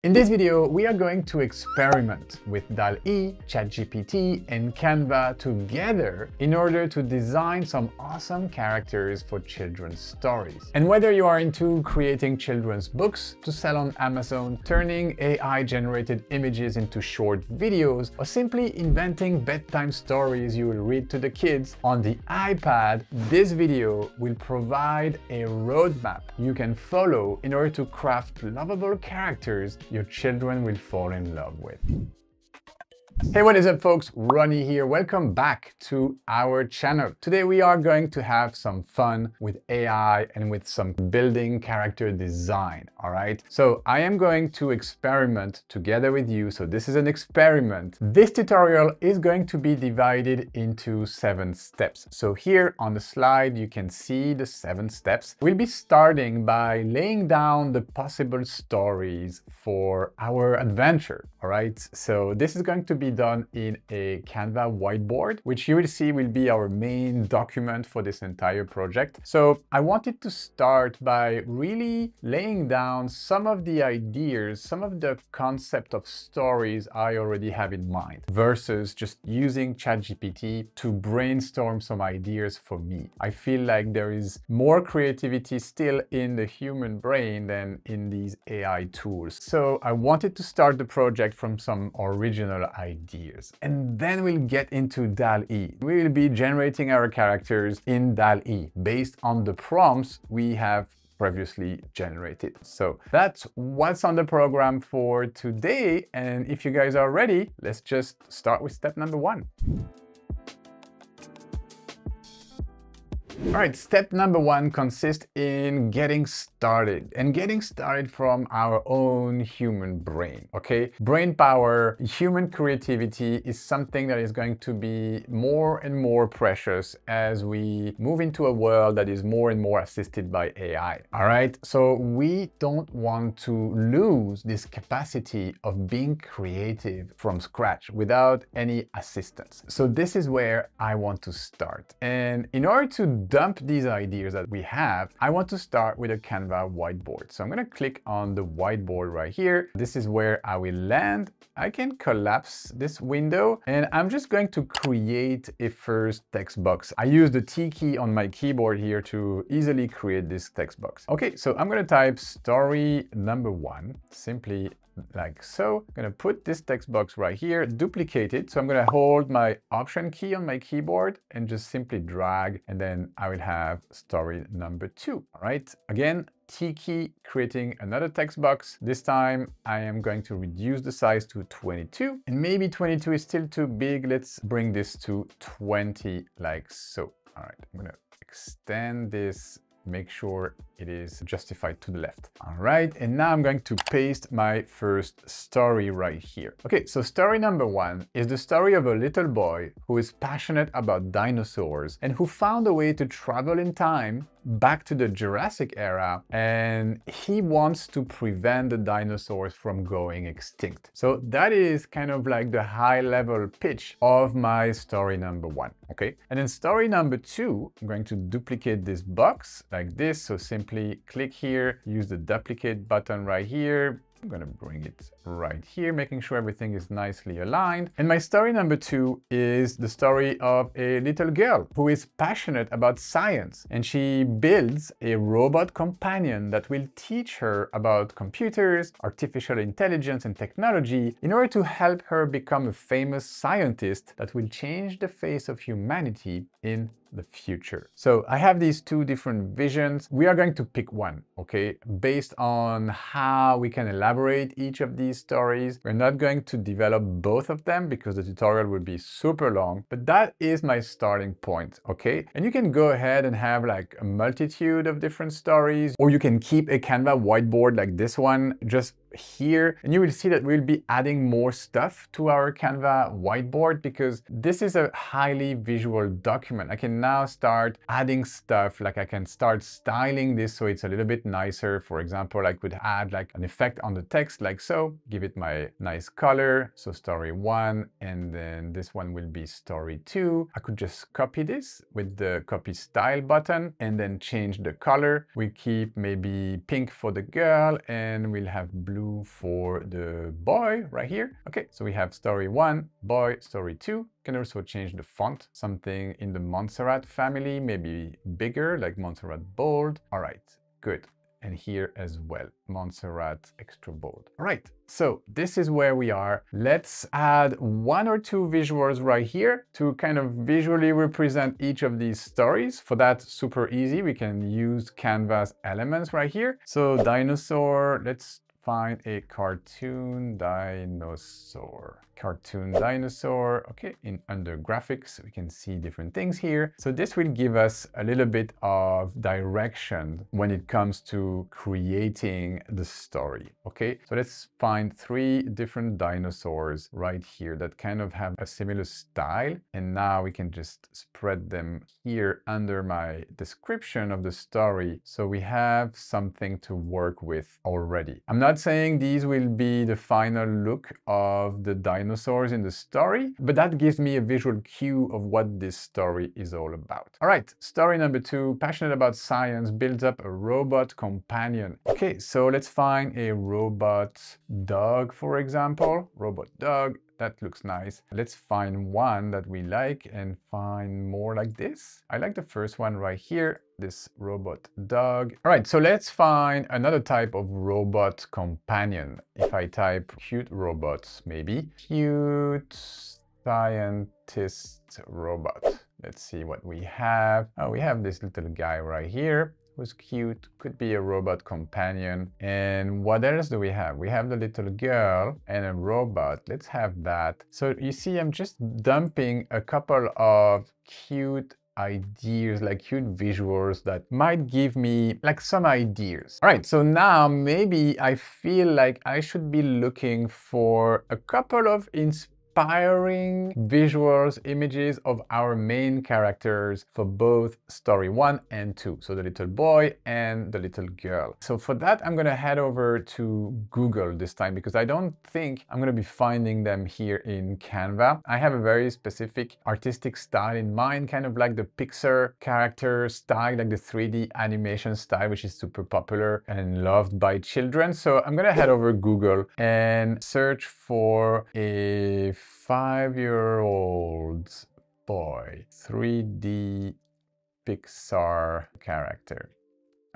In this video, we are going to experiment with DALL-E, ChatGPT, and Canva together in order to design some awesome characters for children's stories. And whether you are into creating children's books to sell on Amazon, turning AI-generated images into short videos, or simply inventing bedtime stories you will read to the kids on the iPad, this video will provide a roadmap you can follow in order to craft lovable characters your children will fall in love with. Hey, what is up folks? RonDi here. Welcome back to our channel. Today we are going to have some fun with AI and with some building character design, all right? So I am going to experiment together with you. So this is an experiment. This tutorial is going to be divided into 7 steps. So here on the slide, you can see the 7 steps. We'll be starting by laying down the possible stories for our adventure, all right? So this is going to be done in a Canva whiteboard, which you will see will be our main document for this entire project. So I wanted to start by really laying down some of the ideas, some of the concept of stories I already have in mind, versus just using ChatGPT to brainstorm some ideas for me. I feel like there is more creativity still in the human brain than in these AI tools. So I wanted to start the project from some original ideas. And then we'll get into DALL-E. We will be generating our characters in DALL-E based on the prompts we have previously generated. So that's what's on the program for today. And if you guys are ready, let's just start with step number 1. All right, step number 1 consists in getting started and getting started from our own human brain, okay? Brain power, human creativity is something that is going to be more and more precious as we move into a world that is more and more assisted by AI, all right? So we don't want to lose this capacity of being creative from scratch without any assistance. So this is where I want to start. And in order to dump these ideas that we have, I want to start with a Canva whiteboard. So I'm going to click on the whiteboard right here. This is where I will land. I can collapse this window and I'm just going to create a first text box. I use the T key on my keyboard here to easily create this text box. Okay, so I'm going to type story number 1, simply like so. I'm going to put this text box right here, duplicate it. So I'm going to hold my Option key on my keyboard and just simply drag, and then I will have story number 2. All right. Again, T key, creating another text box. This time I am going to reduce the size to 22, and maybe 22 is still too big. Let's bring this to 20 like so. All right. I'm going to extend this, make sure it is justified to the left. All right, and now I'm going to paste my first story right here. Okay, so story number 1 is the story of a little boy who is passionate about dinosaurs and who found a way to travel in time back to the Jurassic era, and he wants to prevent the dinosaurs from going extinct. So that is kind of like the high level pitch of my story number 1, okay? And in story number 2, I'm going to duplicate this box like this. So simply click here, use the duplicate button right here. I'm going to bring it right here, making sure everything is nicely aligned. And my story number 2 is the story of a little girl who is passionate about science, and she builds a robot companion that will teach her about computers, artificial intelligence, and technology in order to help her become a famous scientist that will change the face of humanity in the future. So I have these 2 different visions. We are going to pick one, okay? Based on how we can elaborate each of these stories. We're not going to develop both of them because the tutorial will be super long, but that is my starting point, okay? And you can go ahead and have like a multitude of different stories, or you can keep a Canva whiteboard like this one just here, and you will see that we'll be adding more stuff to our Canva whiteboard because this is a highly visual document. I can now start adding stuff, like I can start styling this so it's a little bit nicer. For example, I could add like an effect on the text like so, give it my nice color. So story 1, and then this one will be story 2. I could just copy this with the copy style button and then change the color. We keep maybe pink for the girl and we'll have blue do for the boy right here. Okay, so we have story 1, boy, story 2. You can also change the font, something in the Montserrat family, maybe bigger, like Montserrat bold. All right, good. And here as well, Montserrat extra bold. All right, so this is where we are. Let's add 1 or 2 visuals right here to kind of visually represent each of these stories. For that, super easy. We can use Canvas elements right here. So dinosaur, let's find a cartoon dinosaur. Cartoon dinosaur. Okay, under graphics, we can see different things here. So this will give us a little bit of direction when it comes to creating the story. Okay, so let's find 3 different dinosaurs right here that kind of have a similar style. And now we can just spread them here under my description of the story. So we have something to work with already. I'm not saying these will be the final look of the dinosaurs in the story, but that gives me a visual cue of what this story is all about. All right, story number 2, passionate about science, builds up a robot companion. Okay, so let's find a robot dog, for example. Robot dog. That looks nice. Let's find one that we like and find more like this. I like the first one right here, this robot dog. All right, so let's find another type of robot companion. If I type cute robots, maybe. Cute scientist robot. Let's see what we have. Oh, we have this little guy right here. Was cute, could be a robot companion. And what else do we have? We have the little girl and a robot. Let's have that. So you see, I'm just dumping a couple of cute ideas, like cute visuals that might give me like some ideas. All right, so now maybe I feel like I should be looking for a couple of inspiring visuals, images of our main characters for both story 1 and 2. So the little boy and the little girl. So for that, I'm gonna head over to Google this time because I don't think I'm gonna be finding them here in Canva. I have a very specific artistic style in mind, kind of like the Pixar character style, like the 3D animation style, which is super popular and loved by children. So I'm gonna head over Google and search for a 5-year-old boy 3D Pixar character.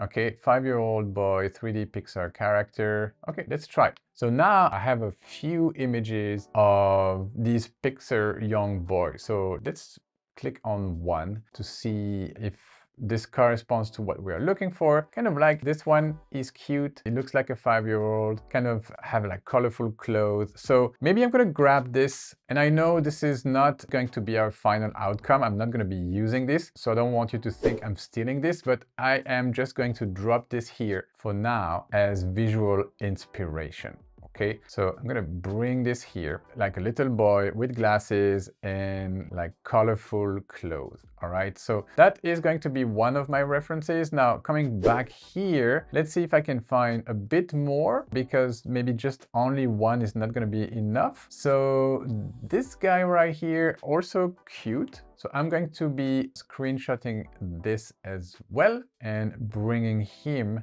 Okay, 5-year-old boy 3D Pixar character. Okay, let's try. So now I have a few images of these Pixar young boys. So let's click on one to see if this corresponds to what we are looking for. Kind of like this one is cute. It looks like a 5-year-old, kind of have like colorful clothes. So maybe I'm gonna grab this, and I know this is not going to be our final outcome. I'm not gonna be using this, so I don't want you to think I'm stealing this, but I am just going to drop this here for now as visual inspiration. Okay, so I'm gonna bring this here, like a little boy with glasses and like colorful clothes. All right, so that is going to be one of my references. Now, coming back here, let's see if I can find a bit more, because maybe just only one is not gonna be enough. So this guy right here, also cute. So I'm going to be screenshotting this as well and bringing him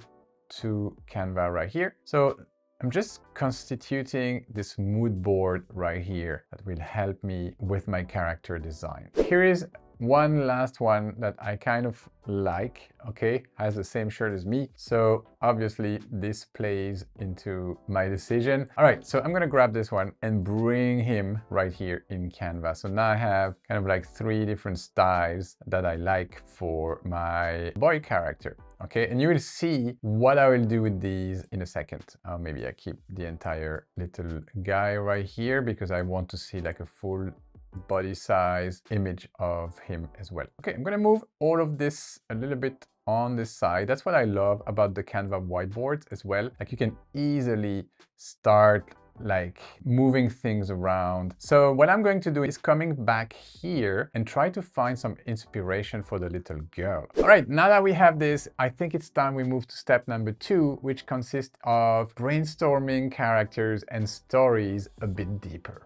to Canva right here. So I'm just constituting this mood board right here that will help me with my character design. Here is one last one that I kind of like, okay, has the same shirt as me. So obviously this plays into my decision. All right, so I'm gonna grab this one and bring him right here in Canva. So now I have kind of like 3 different styles that I like for my boy character. Okay, and you will see what I will do with these in a second. Maybe I keep the entire little guy right here because I want to see like a full body size image of him as well. Okay, I'm gonna move all of this a little bit on this side. That's what I love about the Canva whiteboards as well. Like you can easily start like moving things around. So what I'm going to do is coming back here and try to find some inspiration for the little girl. All right, now that we have this, I think it's time we move to step number 2, which consists of brainstorming characters and stories a bit deeper.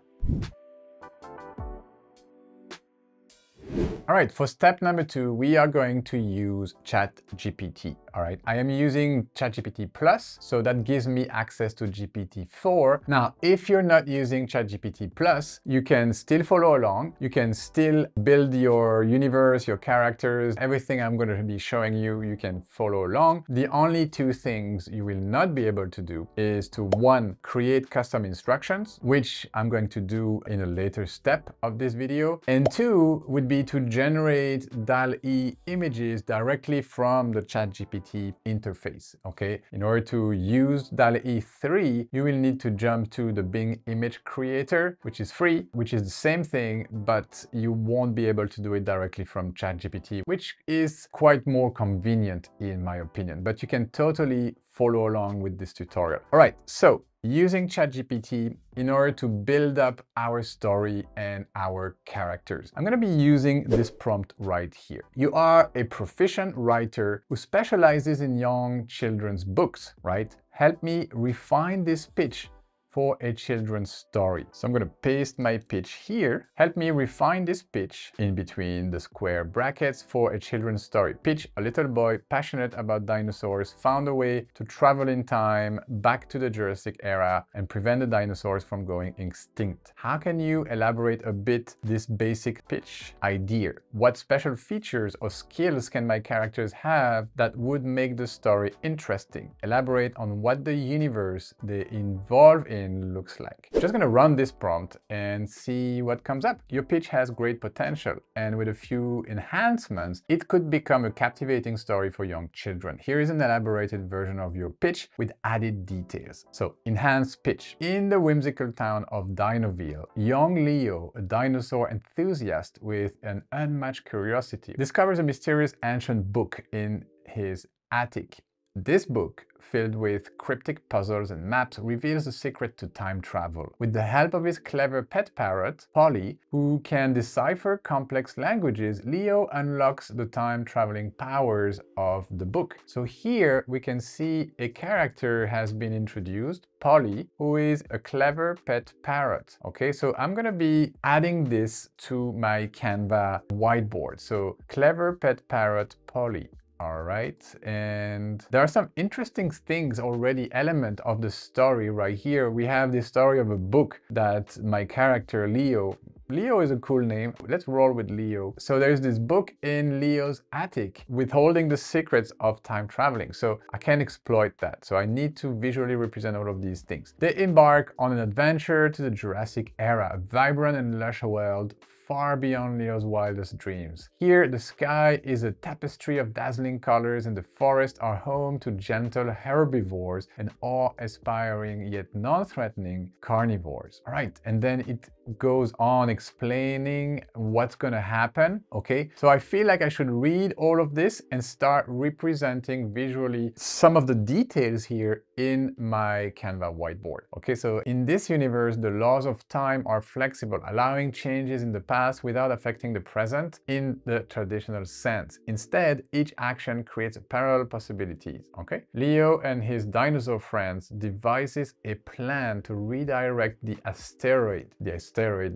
All right, for step number 2, we are going to use ChatGPT. all right? I am using ChatGPT Plus, so that gives me access to GPT-4. Now, if you're not using ChatGPT Plus, you can still follow along. You can still build your universe, your characters, everything I'm going to be showing you, you can follow along. The only two things you will not be able to do is to, one, create custom instructions, which I'm going to do in a later step of this video, and two would be to generate DALL-E images directly from the ChatGPT interface, okay? In order to use DALL-E 3, you will need to jump to the Bing image creator, which is free, which is the same thing, but you won't be able to do it directly from ChatGPT, which is quite more convenient in my opinion, but you can totally follow along with this tutorial. All right, so using ChatGPT in order to build up our story and our characters. I'm going to be using this prompt right here. You are a proficient writer who specializes in young children's books, right? Help me refine this pitch for a children's story. So I'm going to paste my pitch here. Help me refine this pitch in between the square brackets for a children's story. Pitch: a little boy passionate about dinosaurs found a way to travel in time back to the Jurassic era and prevent the dinosaurs from going extinct. How can you elaborate a bit this basic pitch idea? What special features or skills can my characters have that would make the story interesting? Elaborate on what the universe they involve in looks like. Just gonna run this prompt and see what comes up. Your pitch has great potential, and with a few enhancements, it could become a captivating story for young children. Here is an elaborated version of your pitch with added details. So, enhanced pitch. In the whimsical town of Dinoville, young Leo, a dinosaur enthusiast with an unmatched curiosity, discovers a mysterious ancient book in his attic. This book, filled with cryptic puzzles and maps, reveals the secret to time travel. With the help of his clever pet parrot, Polly, who can decipher complex languages, Leo unlocks the time-traveling powers of the book. So here we can see a character has been introduced, Polly, who is a clever pet parrot. Okay, so I'm gonna be adding this to my Canva whiteboard. So, clever pet parrot, Polly. All right, and there are some interesting things already, element of the story right here. We have the story of a book that my character Leo is a cool name. Let's roll with Leo. So there's this book in Leo's attic withholding the secrets of time traveling. So I can exploit that. So I need to visually represent all of these things. They embark on an adventure to the Jurassic era, a vibrant and lush world far beyond Leo's wildest dreams. Here, the sky is a tapestry of dazzling colors and the forests are home to gentle herbivores and awe-inspiring yet non-threatening carnivores. All right, and then it goes on explaining what's gonna happen, okay? So I feel like I should read all of this and start representing visually some of the details here in my Canva whiteboard. Okay, so in this universe, the laws of time are flexible, allowing changes in the past without affecting the present in the traditional sense. Instead, each action creates parallel possibilities, okay? Leo and his dinosaur friends devises a plan to redirect the asteroid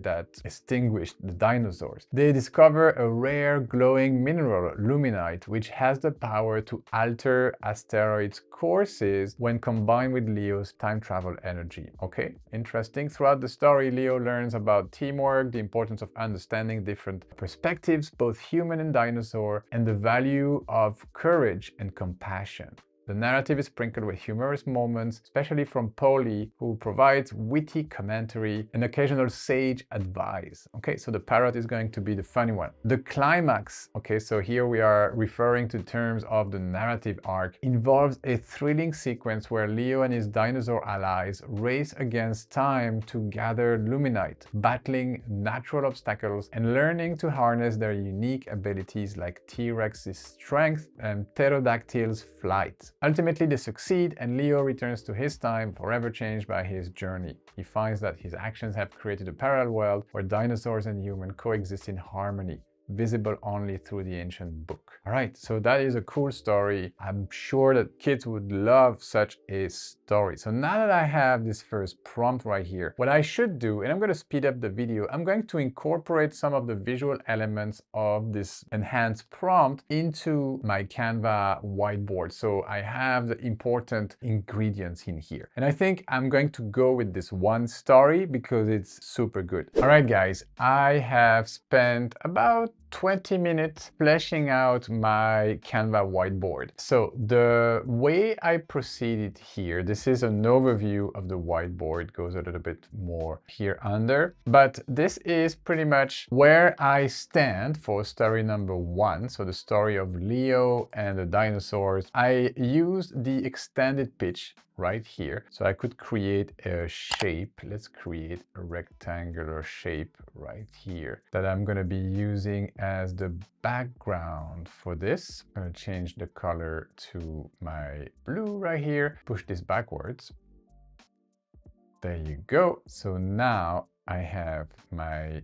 that extinguished the dinosaurs. They discover a rare glowing mineral, luminite, which has the power to alter asteroids' courses when combined with Leo's time travel energy. Okay, interesting. Throughout the story, Leo learns about teamwork, the importance of understanding different perspectives, both human and dinosaur, and the value of courage and compassion. The narrative is sprinkled with humorous moments, especially from Polly, who provides witty commentary and occasional sage advice. Okay, so the parrot is going to be the funny one. The climax, okay, so here we are referring to terms of the narrative arc, involves a thrilling sequence where Leo and his dinosaur allies race against time to gather luminite, battling natural obstacles and learning to harness their unique abilities like T-Rex's strength and pterodactyl's flight. Ultimately, they succeed and Leo returns to his time, forever changed by his journey. He finds that his actions have created a parallel world where dinosaurs and humans coexist in harmony. visible only through the ancient book. All right, so that is a cool story. I'm sure that kids would love such a story. So now that I have this first prompt right here, what I should do, and I'm going to speed up the video, I'm going to incorporate some of the visual elements of this enhanced prompt into my Canva whiteboard. So I have the important ingredients in here. And I think I'm going to go with this one story because it's super good. All right, guys, I have spent about 20 minutes fleshing out my Canva whiteboard. So the way I proceeded here, this is an overview of the whiteboard, goes a little bit more here under, but this is pretty much where I stand for story number 1. So the story of Leo and the dinosaurs. I used the extended pitch right here. So I could create a shape. Let's create a rectangular shape right here that I'm going to be using as the background for this. I'm going to change the color to my blue right here. Push this backwards. There you go. So now I have my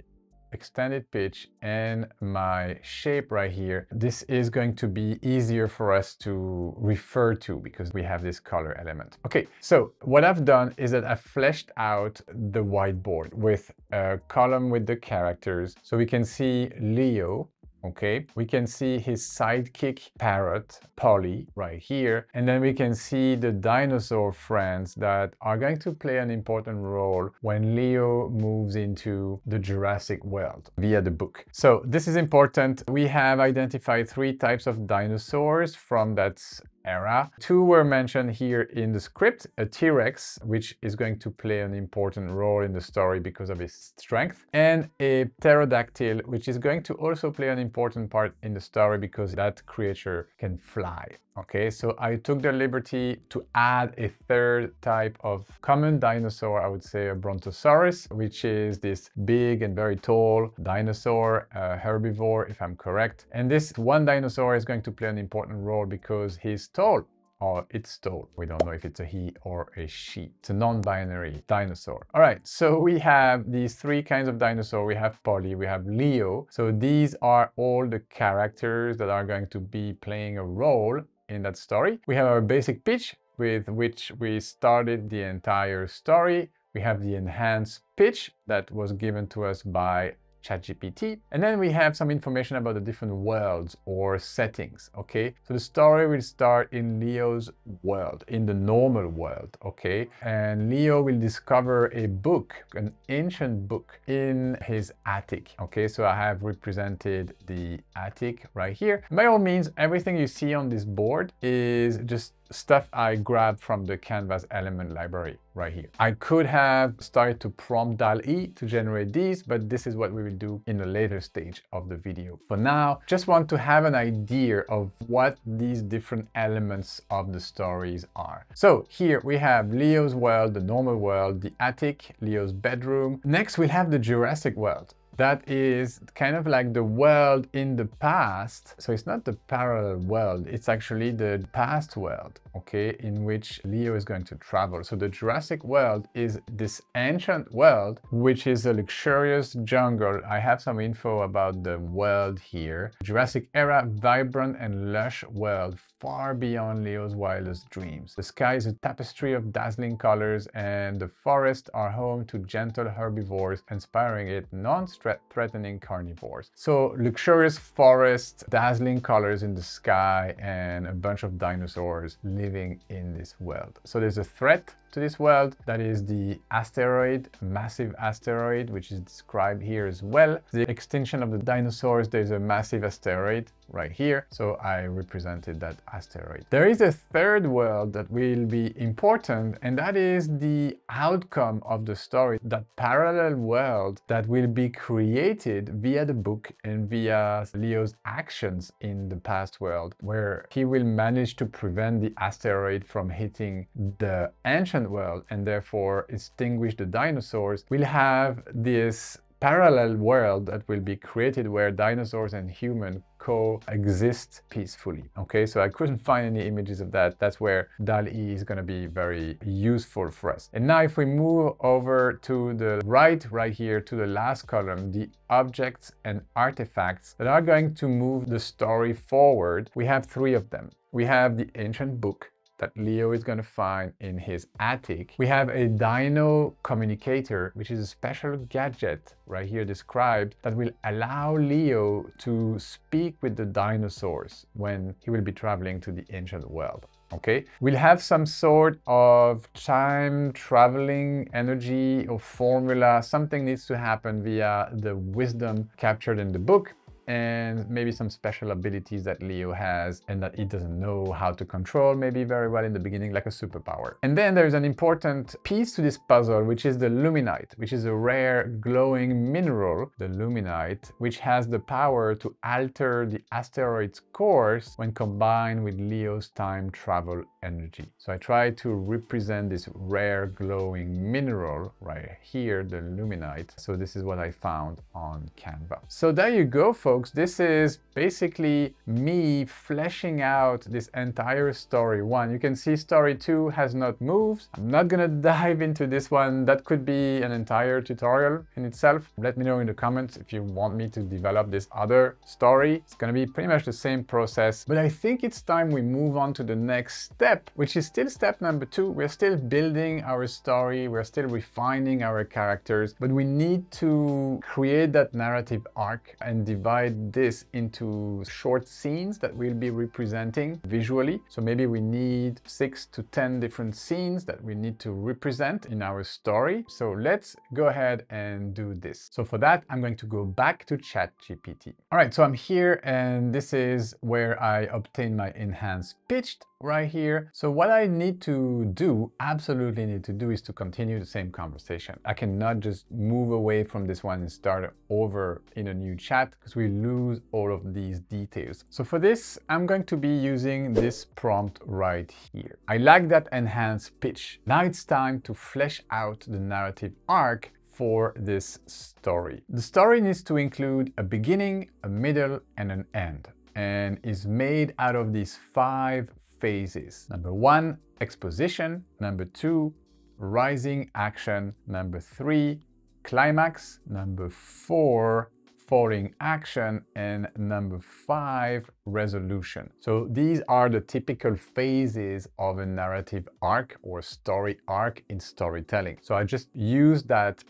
extended pitch and my shape right here. This is going to be easier for us to refer to because we have this color element. Okay, so what I've done is that I've fleshed out the whiteboard with a column with the characters. So we can see Leo. Okay, we can see his sidekick parrot, Polly, right here. And then we can see the dinosaur friends that are going to play an important role when Leo moves into the Jurassic world via the book. So this is important. We have identified 3 types of dinosaurs from that era. 2 were mentioned here in the script, a T-Rex, which is going to play an important role in the story because of his strength, and a pterodactyl, which is going to also play an important part in the story because that creature can fly. Okay, so I took the liberty to add a 3rd type of common dinosaur, I would say a brontosaurus, which is this big and very tall dinosaur, herbivore, if I'm correct. And this one dinosaur is going to play an important role because he's tall. Or it's tall. We don't know if it's a he or a she. It's a non-binary dinosaur. All right, so we have these 3 kinds of dinosaur. We have Polly, we have Leo. So these are all the characters that are going to be playing a role in that story. We have our basic pitch with which we started the entire story. We have the enhanced pitch that was given to us by ChatGPT. And then we have some information about the different worlds or settings, okay? So the story will start in Leo's world, in the normal world, okay? And Leo will discover a book, an ancient book in his attic, okay? So I have represented the attic right here. By all means, everything you see on this board is just stuff I grabbed from the Canvas element library right here. I could have started to prompt DALL-E to generate these, but this is what we will do in a later stage of the video. For now, just want to have an idea of what these different elements of the stories are. So here we have Leo's world, the normal world, the attic, Leo's bedroom. Next, we'll have the Jurassic world. That is kind of like the world in the past. So it's not the parallel world, it's actually the past world, okay, in which Leo is going to travel. So the Jurassic world is this ancient world, which is a luxurious jungle. I have some info about the world here. Jurassic era, vibrant and lush world, far beyond Leo's wildest dreams. The sky is a tapestry of dazzling colors, and the forests are home to gentle herbivores, inspiring it non-threatening carnivores. So luxurious forest, dazzling colors in the sky, and a bunch of dinosaurs living in this world. So there's a threat to this world, that is the asteroid, massive asteroid, which is described here as well. The extinction of the dinosaurs, there's a massive asteroid right here, so I represented that asteroid. There is a 3rd world that will be important, and that is the outcome of the story, that parallel world that will be created via the book and via Leo's actions in the past world, where he will manage to prevent the asteroid from hitting the ancient world and therefore extinguish the dinosaurs. We'll have this parallel world that will be created where dinosaurs and humans coexist peacefully. Okay, so I couldn't find any images of that. That's where DALL-E is going to be very useful for us. And now if we move over to the right here to the last column, the objects and artifacts that are going to move the story forward, we have three of them. We have the ancient book that Leo is going to find in his attic. We have a dino communicator, which is a special gadget right here described that will allow Leo to speak with the dinosaurs when he will be traveling to the ancient world. Okay, we'll have some sort of time traveling energy or formula. Something needs to happen via the wisdom captured in the book, and maybe some special abilities that Leo has and that he doesn't know how to control maybe very well in the beginning, like a superpower. And then there's an important piece to this puzzle, which is the luminite, which is a rare glowing mineral, the luminite, which has the power to alter the asteroid's course when combined with Leo's time travel energy. So I try to represent this rare glowing mineral right here, the luminite. So this is what I found on Canva. So there you go, folks. This is basically me fleshing out this entire story one. You can see story 2 has not moved. I'm not gonna dive into this one. That could be an entire tutorial in itself. Let me know in the comments if you want me to develop this other story. It's gonna be pretty much the same process, but I think it's time we move on to the next step, which is still step number 2. We're still building our story. We're still refining our characters, but we need to create that narrative arc and divide this into short scenes that we'll be representing visually. So maybe we need 6 to 10 different scenes that we need to represent in our story. So let's go ahead and do this. So for that, I'm going to go back to ChatGPT. All right, so I'm here and this is where I obtain my enhanced pitch right here. So what I need to do, absolutely need to do, is to continue the same conversation. I cannot just move away from this one and start over in a new chat because we lose all of these details. So for this, I'm going to be using this prompt right here. I like that enhanced pitch. Now it's time to flesh out the narrative arc for this story. The story needs to include a beginning, a middle, and an end, and is made out of these 5 phases. Number 1, exposition. Number 2, rising action. Number 3, climax. Number 4, falling action. And number 5, resolution. So these are the typical phases of a narrative arc or story arc in storytelling. So I just use that,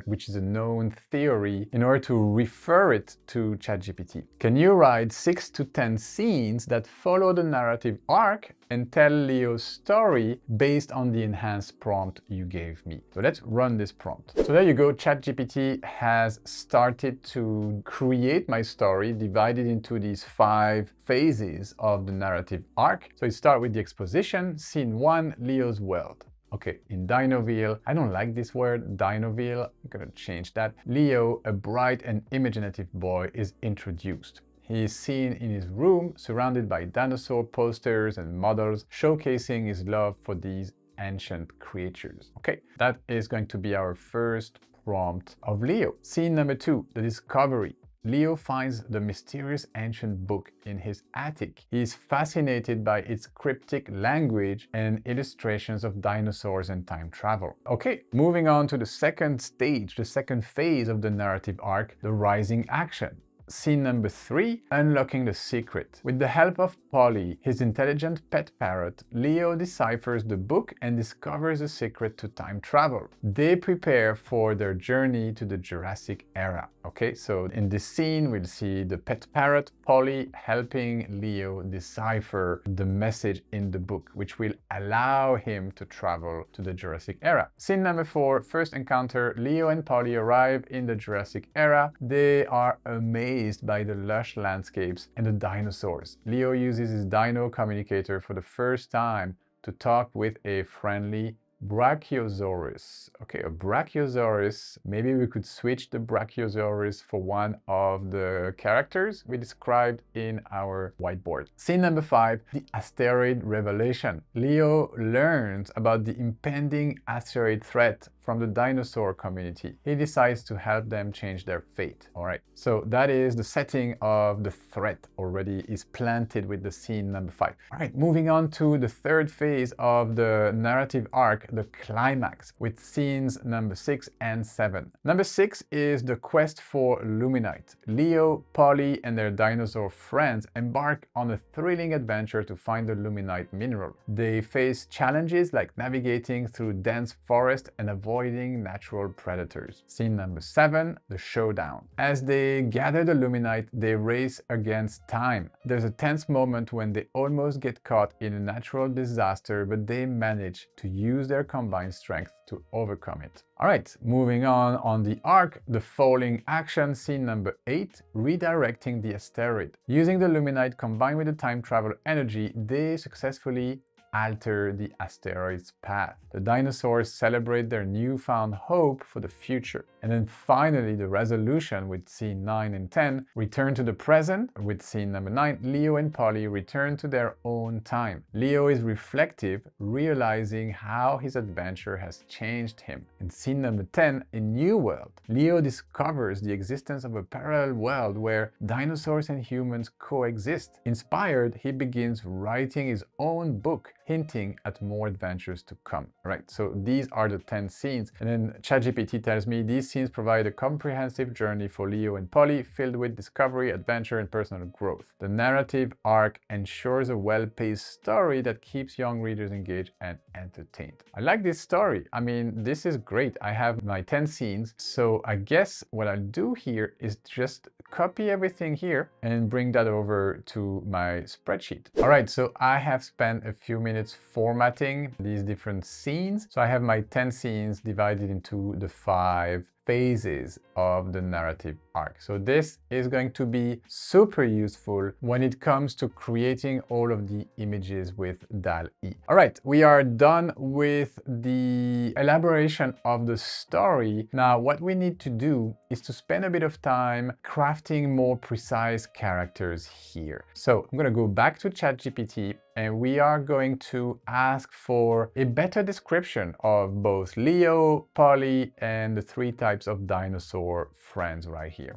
which is a known theory, in order to refer it to ChatGPT. Can you write 6 to 10 scenes that follow the narrative arc and tell Leo's story based on the enhanced prompt you gave me? So let's run this prompt. So there you go. ChatGPT has started to create my story, divided into these 5 phases of the narrative arc. So it starts with the exposition. Scene 1, Leo's world. Okay, in Dinoville, I don't like this word, Dinoville, I'm gonna change that. Leo, a bright and imaginative boy, is introduced. He is seen in his room, surrounded by dinosaur posters and models, showcasing his love for these ancient creatures. Okay, that is going to be our first prompt of Leo. Scene number 2, the discovery. Leo finds the mysterious ancient book in his attic. He is fascinated by its cryptic language and illustrations of dinosaurs and time travel. Okay, moving on to the second stage, the second phase of the narrative arc, the rising action. Scene number 3, unlocking the secret. With the help of Polly, his intelligent pet parrot, Leo deciphers the book and discovers the secret to time travel. They prepare for their journey to the Jurassic era. Okay, so in this scene, we'll see the pet parrot, Polly, helping Leo decipher the message in the book, which will allow him to travel to the Jurassic era. Scene number 4, first encounter. Leo and Polly arrive in the Jurassic era. They are amazed by the lush landscapes and the dinosaurs. Leo uses his dino communicator for the first time to talk with a friendly Brachiosaurus. Okay, a Brachiosaurus. Maybe we could switch the Brachiosaurus for one of the characters we described in our whiteboard. Scene number 5, the asteroid revelation. Leo learns about the impending asteroid threat from the dinosaur community. He decides to help them change their fate. All right, so that is the setting of the threat already is planted with the scene number 5. All right, moving on to the third phase of the narrative arc, the climax, with scenes number 6 and 7. Number 6 is the quest for Luminite. Leo, Polly, and their dinosaur friends embark on a thrilling adventure to find the Luminite mineral. They face challenges like navigating through dense forest and avoiding natural predators. Scene number 7, the showdown. As they gather the Luminite, they race against time. There's a tense moment when they almost get caught in a natural disaster, but they manage to use their combined strength to overcome it. All right, moving on the arc, the falling action, scene number 8, redirecting the asteroid. Using the Luminite combined with the time travel energy, they successfully alter the asteroid's path. The dinosaurs celebrate their newfound hope for the future. And then finally, the resolution with scene 9 and 10, return to the present with scene number 9, Leo and Polly return to their own time. Leo is reflective, realizing how his adventure has changed him. In scene number 10, a new world, Leo discovers the existence of a parallel world where dinosaurs and humans coexist. Inspired, he begins writing his own book, hinting at more adventures to come. Right, so these are the 10 scenes. And then ChatGPT tells me these scenes provide a comprehensive journey for Leo and Polly, filled with discovery, adventure, and personal growth. The narrative arc ensures a well-paced story that keeps young readers engaged and entertained. I like this story. I mean, this is great. I have my 10 scenes. So I guess what I'll do here is just copy everything here and bring that over to my spreadsheet. All right, so I have spent a few minutes formatting these different scenes. So I have my 10 scenes divided into the 5 phases of the narrative arc. So this is going to be super useful when it comes to creating all of the images with DALL-E. All right, we are done with the elaboration of the story. Now, what we need to do is to spend a bit of time crafting more precise characters here. So I'm going to go back to ChatGPT and we are going to ask for a better description of both Leo, Polly, and the 3 types of dinosaur friends right here.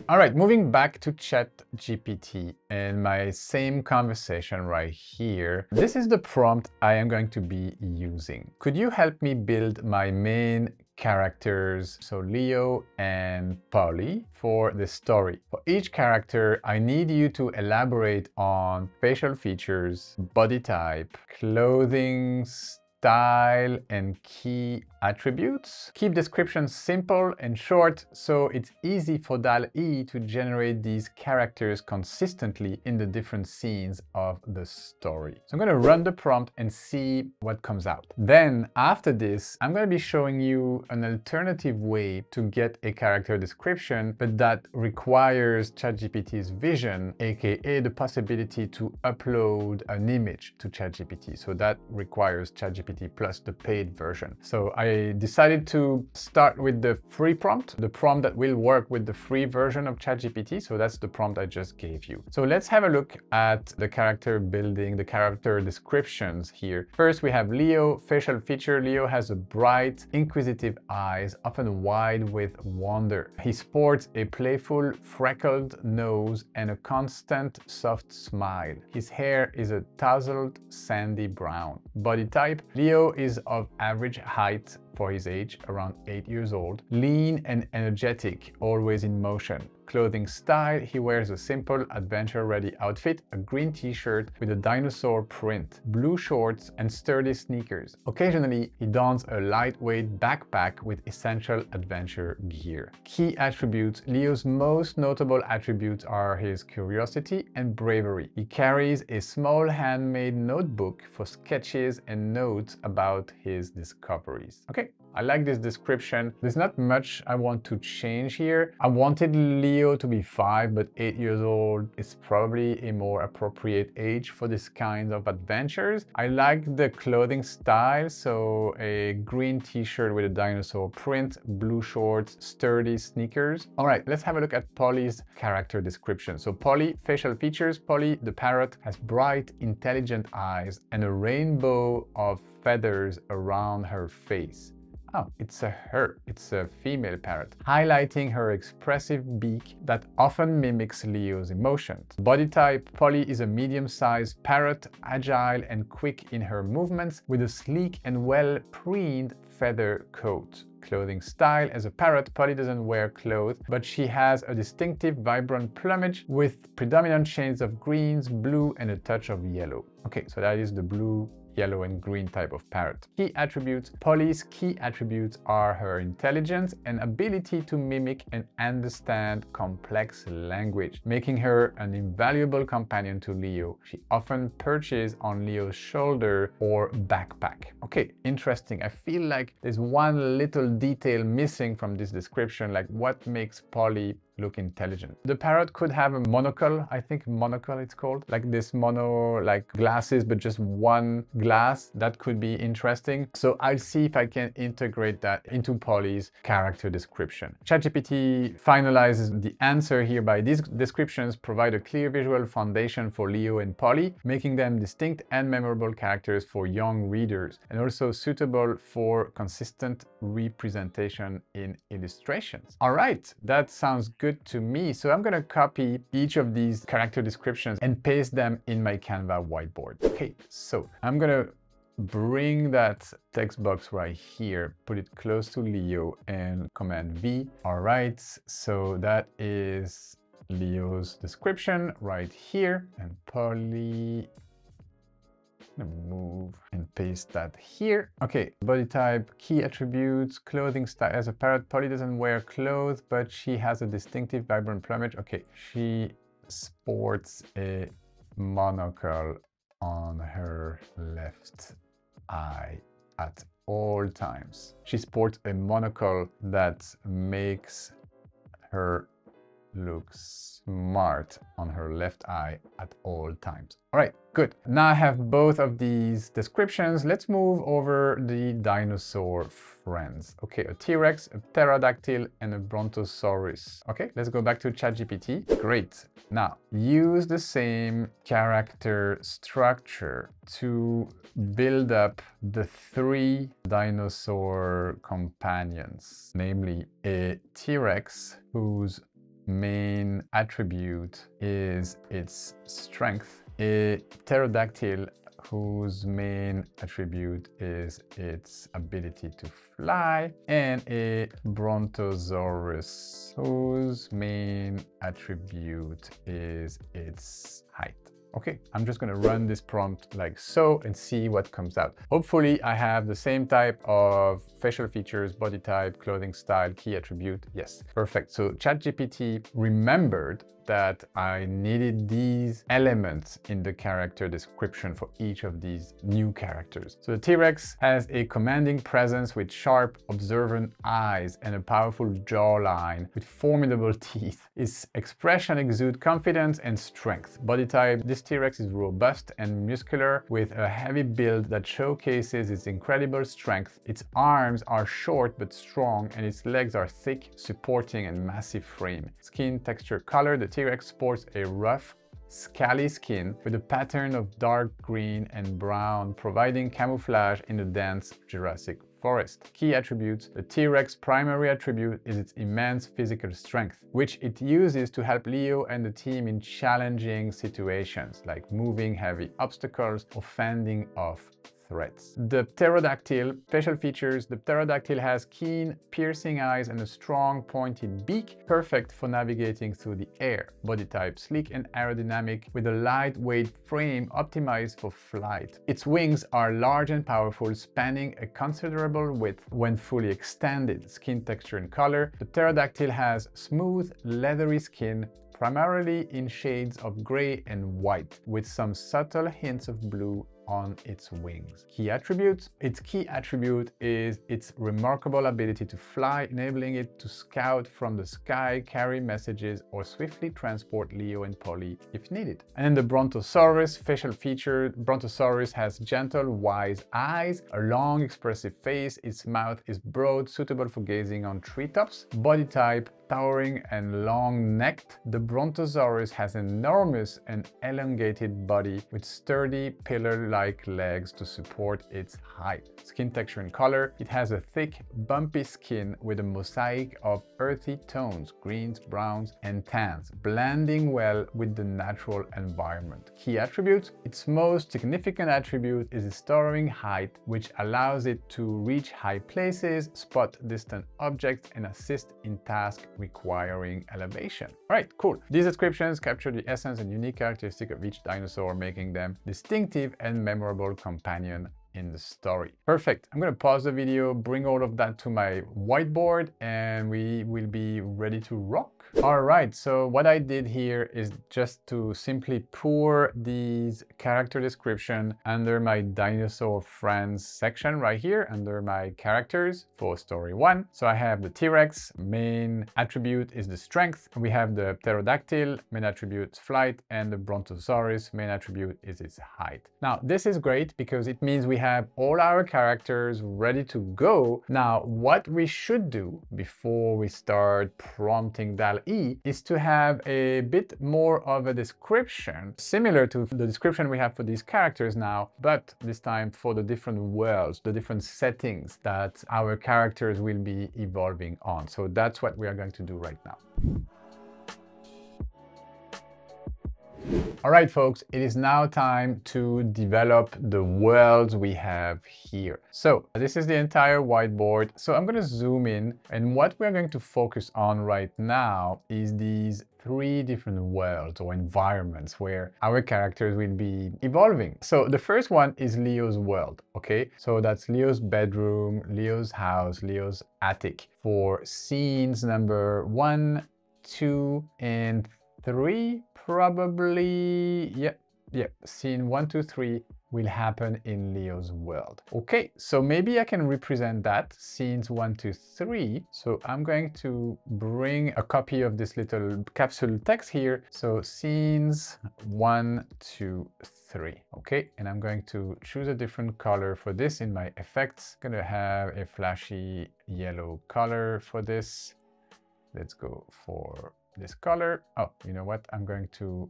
All right, moving back to ChatGPT and my same conversation right here. This is the prompt I am going to be using. Could you help me build my main characters, so Leo and Polly, for the story? For each character, I need you to elaborate on facial features, body type, clothing style, and key attributes. Keep descriptions simple and short so it's easy for DALL-E to generate these characters consistently in the different scenes of the story. So I'm going to run the prompt and see what comes out. Then after this, I'm going to be showing you an alternative way to get a character description, but that requires ChatGPT's vision, aka the possibility to upload an image to ChatGPT. So that requires ChatGPT plus the paid version. So I decided to start with the free prompt, the prompt that will work with the free version of ChatGPT. So that's the prompt I just gave you. So let's have a look at the character building, the character descriptions here. First, we have Leo. Facial feature: Leo has a bright, inquisitive eyes, often wide with wonder. He sports a playful, freckled nose and a constant, soft smile. His hair is a tousled, sandy brown. Body type: Leo is of average height for his age, around 8 years old, lean and energetic, always in motion. Clothing style: he wears a simple, adventure-ready outfit, a green t-shirt with a dinosaur print, blue shorts, and sturdy sneakers. Occasionally, he dons a lightweight backpack with essential adventure gear. Key attributes: Leo's most notable attributes are his curiosity and bravery. He carries a small handmade notebook for sketches and notes about his discoveries. Okay. I like this description. There's not much I want to change here. I wanted Leo to be 5, but 8 years old is probably a more appropriate age for this kind of adventures. I like the clothing style, so a green t-shirt with a dinosaur print, blue shorts, sturdy sneakers. All right, let's have a look at Polly's character description. So Polly, facial features. Polly, the parrot, has bright, intelligent eyes and a rainbow of feathers around her face. Oh, it's a her. It's a female parrot, highlighting her expressive beak that often mimics Leo's emotions. Body type, Polly is a medium-sized parrot, agile and quick in her movements, with a sleek and well-preened feather coat. Clothing style, as a parrot, Polly doesn't wear clothes, but she has a distinctive, vibrant plumage with predominant shades of greens, blue, and a touch of yellow. Okay, so that is the blue, yellow and green type of parrot. Key attributes. Polly's key attributes are her intelligence and ability to mimic and understand complex language, making her an invaluable companion to Leo. She often perches on Leo's shoulder or backpack. Okay, interesting. I feel like there's one little detail missing from this description, like what makes Polly look intelligent. The parrot could have a monocle, I think monocle it's called, like this mono, like glasses, but just one glass. That could be interesting. So I'll see if I can integrate that into Polly's character description. ChatGPT finalizes the answer here by these descriptions provide a clear visual foundation for Leo and Polly, making them distinct and memorable characters for young readers, and also suitable for consistent representation in illustrations. All right, that sounds good to me. So I'm gonna copy each of these character descriptions and paste them in my Canva whiteboard. Okay, so I'm gonna bring that text box right here, put it close to Leo and Command V. All right, so that is Leo's description right here, and Polly, move and paste that here. Okay, body type, key attributes, clothing style. As a parrot, Polly doesn't wear clothes, but she has a distinctive, vibrant plumage. Okay, she sports a monocle on her left eye at all times. She sports a monocle that makes her look smart on her left eye at all times. All right, good. Now I have both of these descriptions. Let's move over the dinosaur friends. Okay, a T-Rex, a pterodactyl, and a brontosaurus. Okay, let's go back to ChatGPT. Great. Now, use the same character structure to build up the 3 dinosaur companions, namely a T-Rex whose main attribute is its strength, a pterodactyl whose main attribute is its ability to fly, and a brontosaurus whose main attribute is its height. Okay, I'm just gonna run this prompt like so and see what comes out. Hopefully I have the same type of facial features, body type, clothing style, key attribute. Yes, perfect. So ChatGPT remembered that I needed these elements in the character description for each of these new characters. So the T-Rex has a commanding presence with sharp, observant eyes and a powerful jawline with formidable teeth. Its expression exudes confidence and strength. Body type, this T-Rex is robust and muscular with a heavy build that showcases its incredible strength. Its arms are short but strong and its legs are thick, supporting a massive frame. Skin texture color, the T-Rex sports a rough, scaly skin with a pattern of dark green and brown, providing camouflage in the dense Jurassic forest. Key attributes. The T-Rex primary attribute is its immense physical strength, which it uses to help Leo and the team in challenging situations, like moving heavy obstacles or fending off threats. The pterodactyl, special features. The pterodactyl has keen, piercing eyes and a strong, pointed beak, perfect for navigating through the air. Body type, sleek and aerodynamic, with a lightweight frame optimized for flight. Its wings are large and powerful, spanning a considerable width when fully extended. Skin texture and color. The pterodactyl has smooth, leathery skin, primarily in shades of gray and white, with some subtle hints of blue on its wings. Key attributes. Its key attribute is its remarkable ability to fly, enabling it to scout from the sky, carry messages, or swiftly transport Leo and Polly if needed. And the Brontosaurus facial feature. Brontosaurus has gentle, wise eyes, a long, expressive face. Its mouth is broad, suitable for gazing on treetops. Body type, towering and long-necked. The Brontosaurus has an enormous and elongated body with sturdy pillar-like legs to support its height. Skin texture and color. It has a thick, bumpy skin with a mosaic of earthy tones, greens, browns, and tans, blending well with the natural environment. Key attributes. Its most significant attribute is its towering height, which allows it to reach high places, spot distant objects, and assist in tasks requiring elevation. All right, cool. These descriptions capture the essence and unique characteristic of each dinosaur, making them distinctive and memorable companion in the story. Perfect. I'm going to pause the video, bring all of that to my whiteboard, and we will be ready to rock. All right, so what I did here is just to simply pour these character description under my dinosaur friends section right here under my characters for story 1. So I have the T-Rex, main attribute is the strength. We have the pterodactyl, main attribute is flight, and the Brontosaurus, main attribute is its height. Now, this is great because it means we have all our characters ready to go. Now, what we should do before we start prompting DALL-E is to have a bit more of a description, similar to the description we have for these characters now, but this time for the different worlds, the different settings that our characters will be evolving on. So that's what we are going to do right now. All right, folks, it is now time to develop the worlds we have here. So this is the entire whiteboard. So I'm going to zoom in, and what we're going to focus on right now is these 3 different worlds or environments where our characters will be evolving. So the first one is Leo's world, okay? So that's Leo's bedroom, Leo's house, Leo's attic for scenes number 1, 2, and 3, probably. Yeah, scene 1, 2, 3 will happen in Leo's world. Okay, so maybe I can represent that, scenes 1, 2, 3. So I'm going to bring a copy of this little capsule text here. So scenes 1, 2, 3. Okay, and I'm going to choose a different color for this in my effects. I'm gonna have a flashy yellow color for this. Let's go for this color. Oh, you know what? I'm going to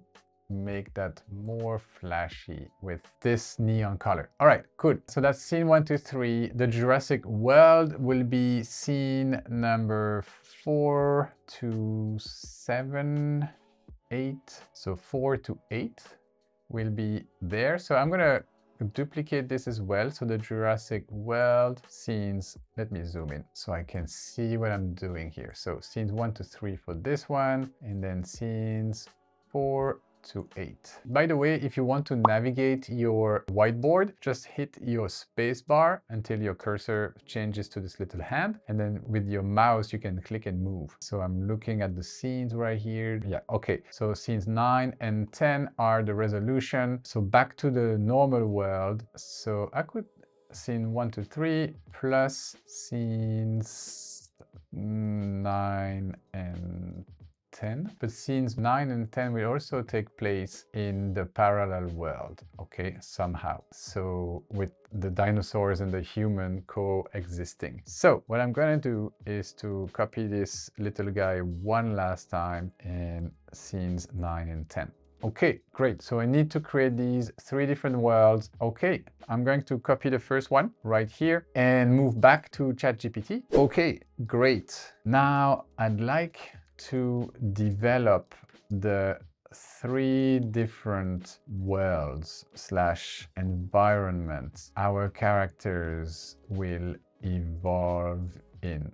make that more flashy with this neon color. All right, good. So that's scene 1, 2, 3. The Jurassic World will be scene number 4 to 7, 8. So 4 to 8 will be there. So I'm gonna duplicate this as well. So the Jurassic World scenes, let me zoom in so I can see what I'm doing here. So scenes 1 to 3 for this one, and then scenes 4 to 8. By the way, if you want to navigate your whiteboard, just hit your space bar until your cursor changes to this little hand, and then with your mouse you can click and move. So I'm looking at the scenes right here. Yeah, okay. So scenes 9 and 10 are the resolution. So back to the normal world. So I could scene 1 to 3 plus scenes 9 and 10, but scenes 9 and 10 will also take place in the parallel world, okay, somehow. So with the dinosaurs and the human coexisting. So what I'm going to do is to copy this little guy one last time in scenes 9 and 10. Okay, great. So I need to create these 3 different worlds. Okay, I'm going to copy the first one right here and move back to ChatGPT. Okay, great. Now I'd like to develop the 3 different worlds / environments our characters will evolve in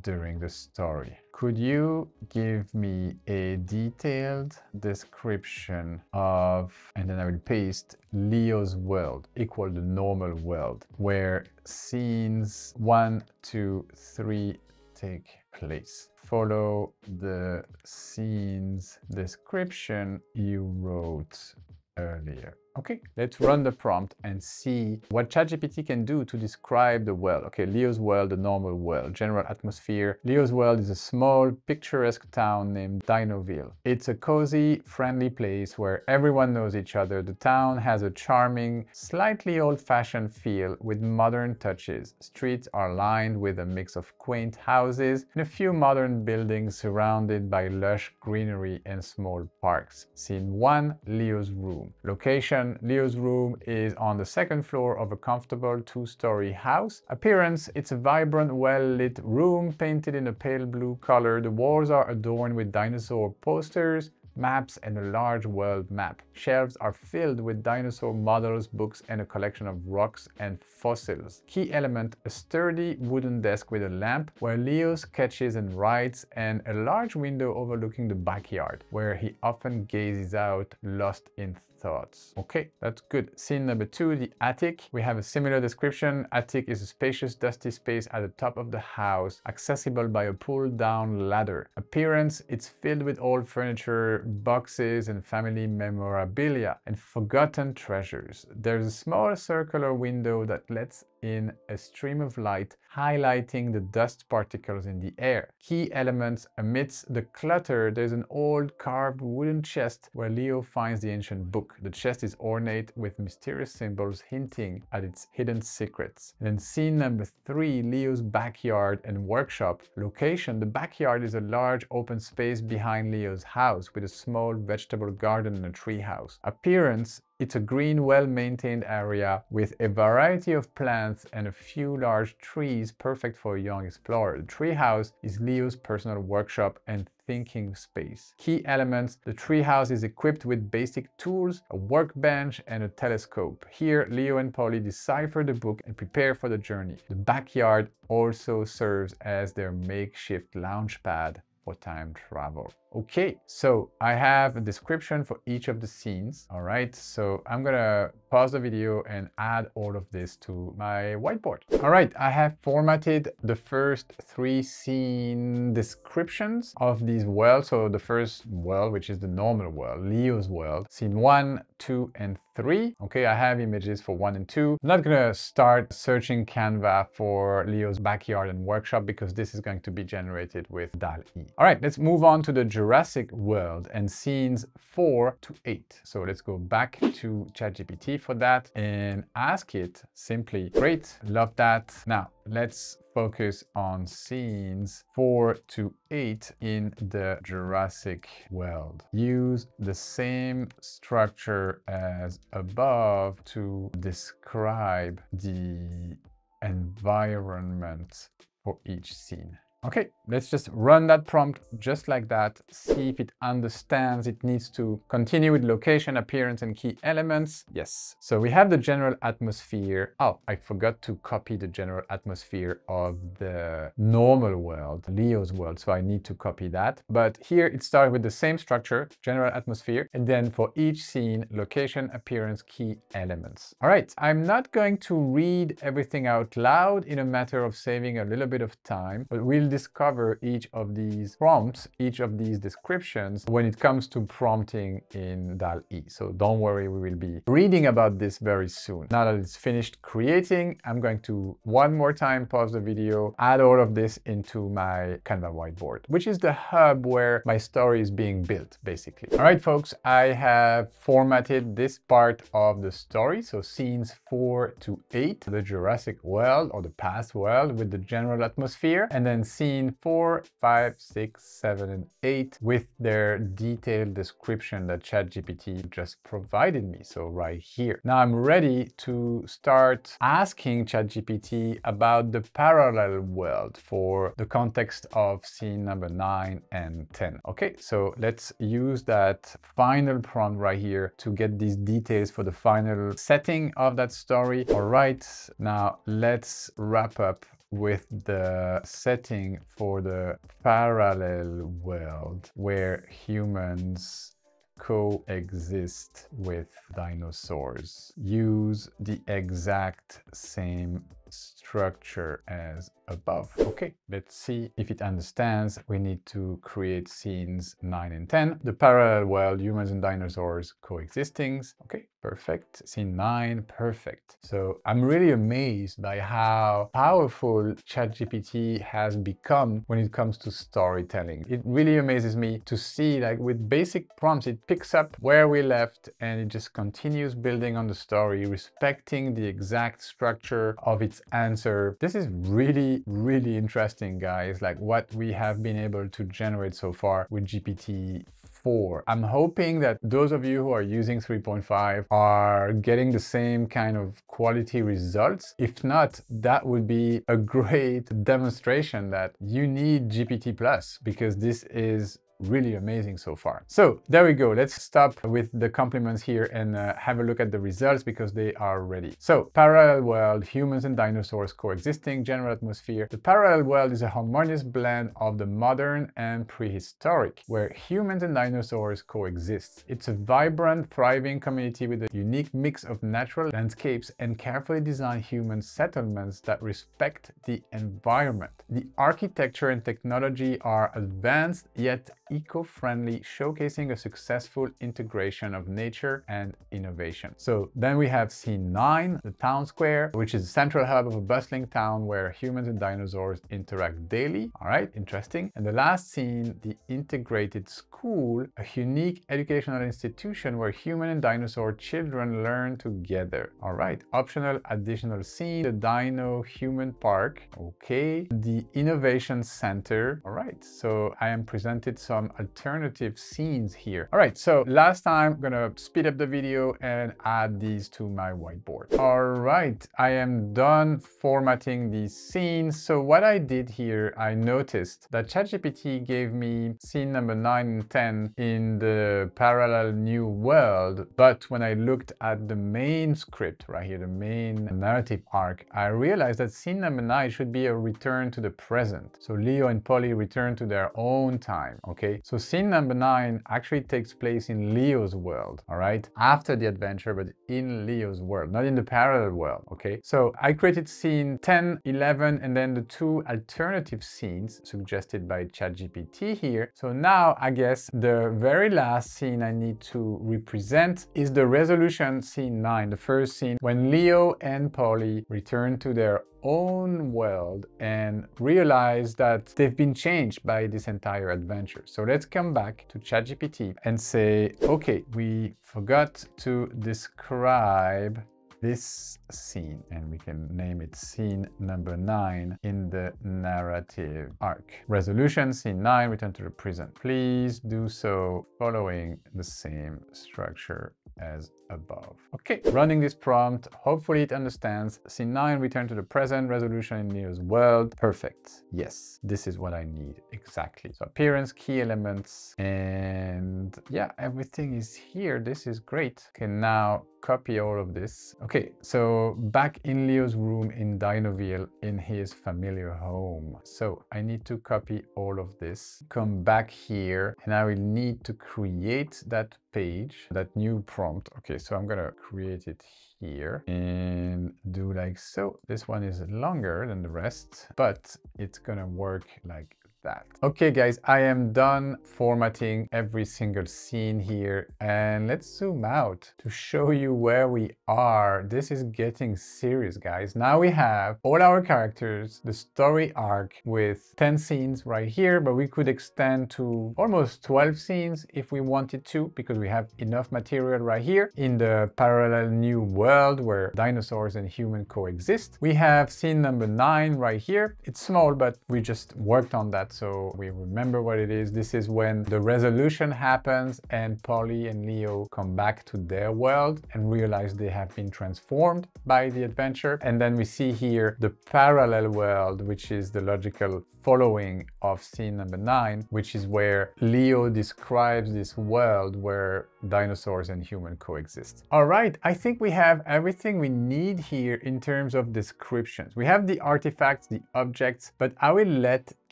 during the story. Could you give me a detailed description of, and then I will paste Leo's world equal the normal world, where scenes 1, 2, 3 take place. Follow the scenes description you wrote earlier. Okay, let's run the prompt and see what ChatGPT can do to describe the world. Okay, Leo's world, the normal world, general atmosphere. Leo's world is a small, picturesque town named Dinoville. It's a cozy, friendly place where everyone knows each other. The town has a charming, slightly old-fashioned feel with modern touches. Streets are lined with a mix of quaint houses and a few modern buildings surrounded by lush greenery and small parks. Scene 1, Leo's room. Location, Leo's room is on the second floor of a comfortable two-story house. Appearance, it's a vibrant, well-lit room painted in a pale blue color. The walls are adorned with dinosaur posters, maps, and a large world map. Shelves are filled with dinosaur models, books, and a collection of rocks and fossils. Key element, a sturdy wooden desk with a lamp where Leo sketches and writes, and a large window overlooking the backyard where he often gazes out, lost in thoughts. Okay, that's good. Scene number 2, the attic. We have a similar description. Attic is a spacious, dusty space at the top of the house, accessible by a pull-down ladder. Appearance, it's filled with old furniture, boxes, and family memorabilia, and forgotten treasures. There's a small circular window that lets in a stream of light, highlighting the dust particles in the air. Key elements, amidst the clutter, there's an old carved wooden chest where Leo finds the ancient book. The chest is ornate with mysterious symbols hinting at its hidden secrets. And then scene number 3, Leo's backyard and workshop. Location, the backyard is a large open space behind Leo's house with a small vegetable garden and a tree house. Appearance, it's a green, well-maintained area with a variety of plants and a few large trees, perfect for a young explorer. The treehouse is Leo's personal workshop and thinking space. Key elements, the treehouse is equipped with basic tools, a workbench, and a telescope. Here, Leo and Polly decipher the book and prepare for the journey. The backyard also serves as their makeshift launch pad for time travel. Okay, so I have a description for each of the scenes. All right, so I'm gonna pause the video and add all of this to my whiteboard. All right, I have formatted the first 3 scene descriptions of these worlds. So the first world, which is the normal world, Leo's world, scene 1, 2, and 3. Okay, I have images for 1 and 2. I'm not gonna start searching Canva for Leo's backyard and workshop because this is going to be generated with DALL-E. All right, let's move on to the Jurassic world and scenes 4 to 8. So let's go back to ChatGPT for that and ask it simply, great, love that. Now let's focus on scenes 4 to 8 in the Jurassic world. Use the same structure as above to describe the environment for each scene. Okay, let's just run that prompt just like that, see if it understands it needs to continue with location, appearance, and key elements. Yes. So we have the general atmosphere. Oh, I forgot to copy the general atmosphere of the normal world, Leo's world, so I need to copy that. But here it started with the same structure, general atmosphere, and then for each scene, location, appearance, key elements. All right, I'm not going to read everything out loud in a matter of saving a little bit of time, but we'll discover each of these prompts, each of these descriptions when it comes to prompting in DALL-E. So don't worry, we will be reading about this very soon. Now that it's finished creating, I'm going to one more time pause the video, add all of this into my Canva whiteboard, which is the hub where my story is being built, basically. All right, folks, I have formatted this part of the story. So scenes 4 to 8, the Jurassic world or the past world with the general atmosphere, and then scene 4, 5, 6, 7, and 8 with their detailed description that ChatGPT just provided me. So right here. Now I'm ready to start asking ChatGPT about the parallel world for the context of scene number 9 and 10. Okay, so let's use that final prompt right here to get these details for the final setting of that story. All right, now let's wrap up with the setting for the parallel world where humans coexist with dinosaurs. Use the exact same structure as above. Okay, let's see if it understands. We need to create scenes 9 and 10. The parallel world, humans and dinosaurs coexisting. Okay, perfect. Scene 9, perfect. So I'm really amazed by how powerful ChatGPT has become when it comes to storytelling. It really amazes me to see, like, with basic prompts, it picks up where we left and it just continues building on the story, respecting the exact structure of its answer. This is really, really interesting, guys, like what we have been able to generate so far with GPT-4. I'm hoping that those of you who are using 3.5 are getting the same kind of quality results. If not, that would be a great demonstration that you need GPT Plus, because this is really amazing so far. So there we go. Let's stop with the compliments here and have a look at the results, because they are ready. So parallel world, humans and dinosaurs coexisting, general atmosphere. The parallel world is a harmonious blend of the modern and prehistoric, where humans and dinosaurs coexist. It's a vibrant, thriving community with a unique mix of natural landscapes and carefully designed human settlements that respect the environment. The architecture and technology are advanced yet eco-friendly, showcasing a successful integration of nature and innovation. So then we have scene 9, the town square, which is the central hub of a bustling town where humans and dinosaurs interact daily. All right, interesting. And the last scene, the integrated school, a unique educational institution where human and dinosaur children learn together. All right, optional additional scene, the Dino Human Park. Okay, the Innovation Center. All right, so I am presented some alternative scenes here. All right, so last time I'm gonna speed up the video and add these to my whiteboard. All right, I am done formatting these scenes. So what I did here, I noticed that ChatGPT gave me scene number 9 and 10 in the parallel new world, but when I looked at the main script right here, the main narrative arc, I realized that scene number 9 should be a return to the present. So Leo and Polly return to their own time. Okay, so scene number 9 actually takes place in Leo's world, all right? After the adventure, but in Leo's world, not in the parallel world, okay? So I created scene 10, 11, and then the 2 alternative scenes suggested by ChatGPT here. So now I guess the very last scene I need to represent is the resolution scene 9, the first scene when Leo and Polly return to their own world and realize that they've been changed by this entire adventure. So let's come back to ChatGPT and say, okay, we forgot to describe this scene, and we can name it scene number 9 in the narrative arc. Resolution scene 9, return to the present. Please do so following the same structure as above. Okay, running this prompt, hopefully it understands. Scene 9, return to the present, resolution in Neo's world. Perfect. Yes, this is what I need exactly. So appearance, key elements, and yeah, everything is here. This is great. Okay, now copy all of this. Okay, so back in Leo's room in Dinoville in his familiar home. So I need to copy all of this, come back here, and I will need to create that page, that new prompt. Okay, so I'm gonna create it here and do like so. This one is longer than the rest, but it's gonna work like that. Okay guys, I am done formatting every single scene here, and let's zoom out to show you where we are. This is getting serious, guys. Now we have all our characters, the story arc with 10 scenes right here, but we could extend to almost 12 scenes if we wanted to, because we have enough material right here in the parallel new world where dinosaurs and humans coexist. We have scene number 9 right here. It's small, but we just worked on that, so we remember what it is. This is when the resolution happens and Polly and Leo come back to their world and realize they have been transformed by the adventure. And then we see here the parallel world, which is the logical following of scene number 9, which is where Leo describes this world where dinosaurs and human coexist. All right, I think we have everything we need here in terms of descriptions. We have the artifacts, the objects, but I will let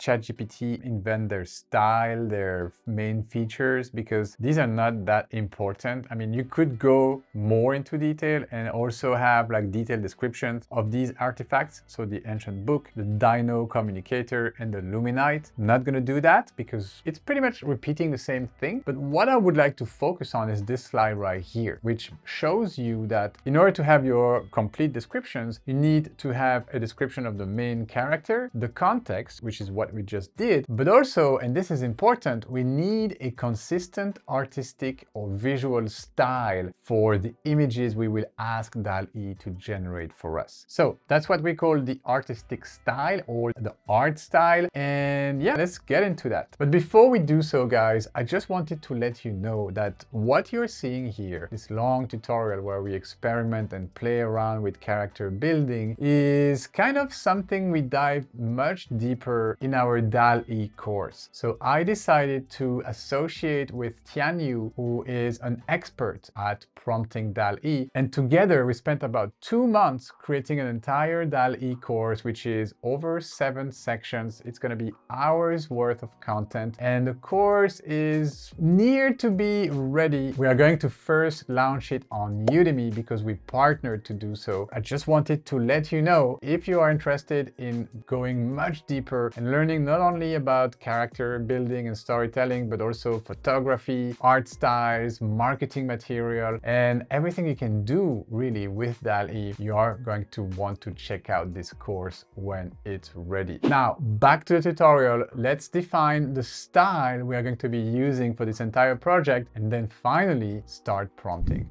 ChatGPT invent their style, their main features, because these are not that important. I mean, you could go more into detail and also have like detailed descriptions of these artifacts. So the ancient book, the dino communicator, and the luminite. I'm not gonna do that because it's pretty much repeating the same thing. But what I would like to focus on is this slide right here, which shows you that in order to have your complete descriptions, you need to have a description of the main character, the context, which is what we just did, but also, and this is important, we need a consistent artistic or visual style for the images we will ask DALL-E to generate for us. So that's what we call the artistic style or the art style. And yeah, let's get into that. But before we do so, guys, I just wanted to let you know that what you're seeing here, this long tutorial where we experiment and play around with character building, is kind of something we dive much deeper in our DALL-E course. So I decided to associate with Tianyu, who is an expert at prompting DALL-E, and together we spent about 2 months creating an entire DALL-E course, which is over 7 sections. It's going to be hours worth of content, and the course is near to be ready. We are going to first launch it on Udemy because we partnered to do so. I just wanted to let you know, if you are interested in going much deeper and learning not only about character building and storytelling, but also photography, art styles, marketing material, and everything you can do really with DALL-E, you are going to want to check out this course when it's ready. Now, back to the tutorial. Let's define the style we are going to be using for this entire project, and then finally start prompting.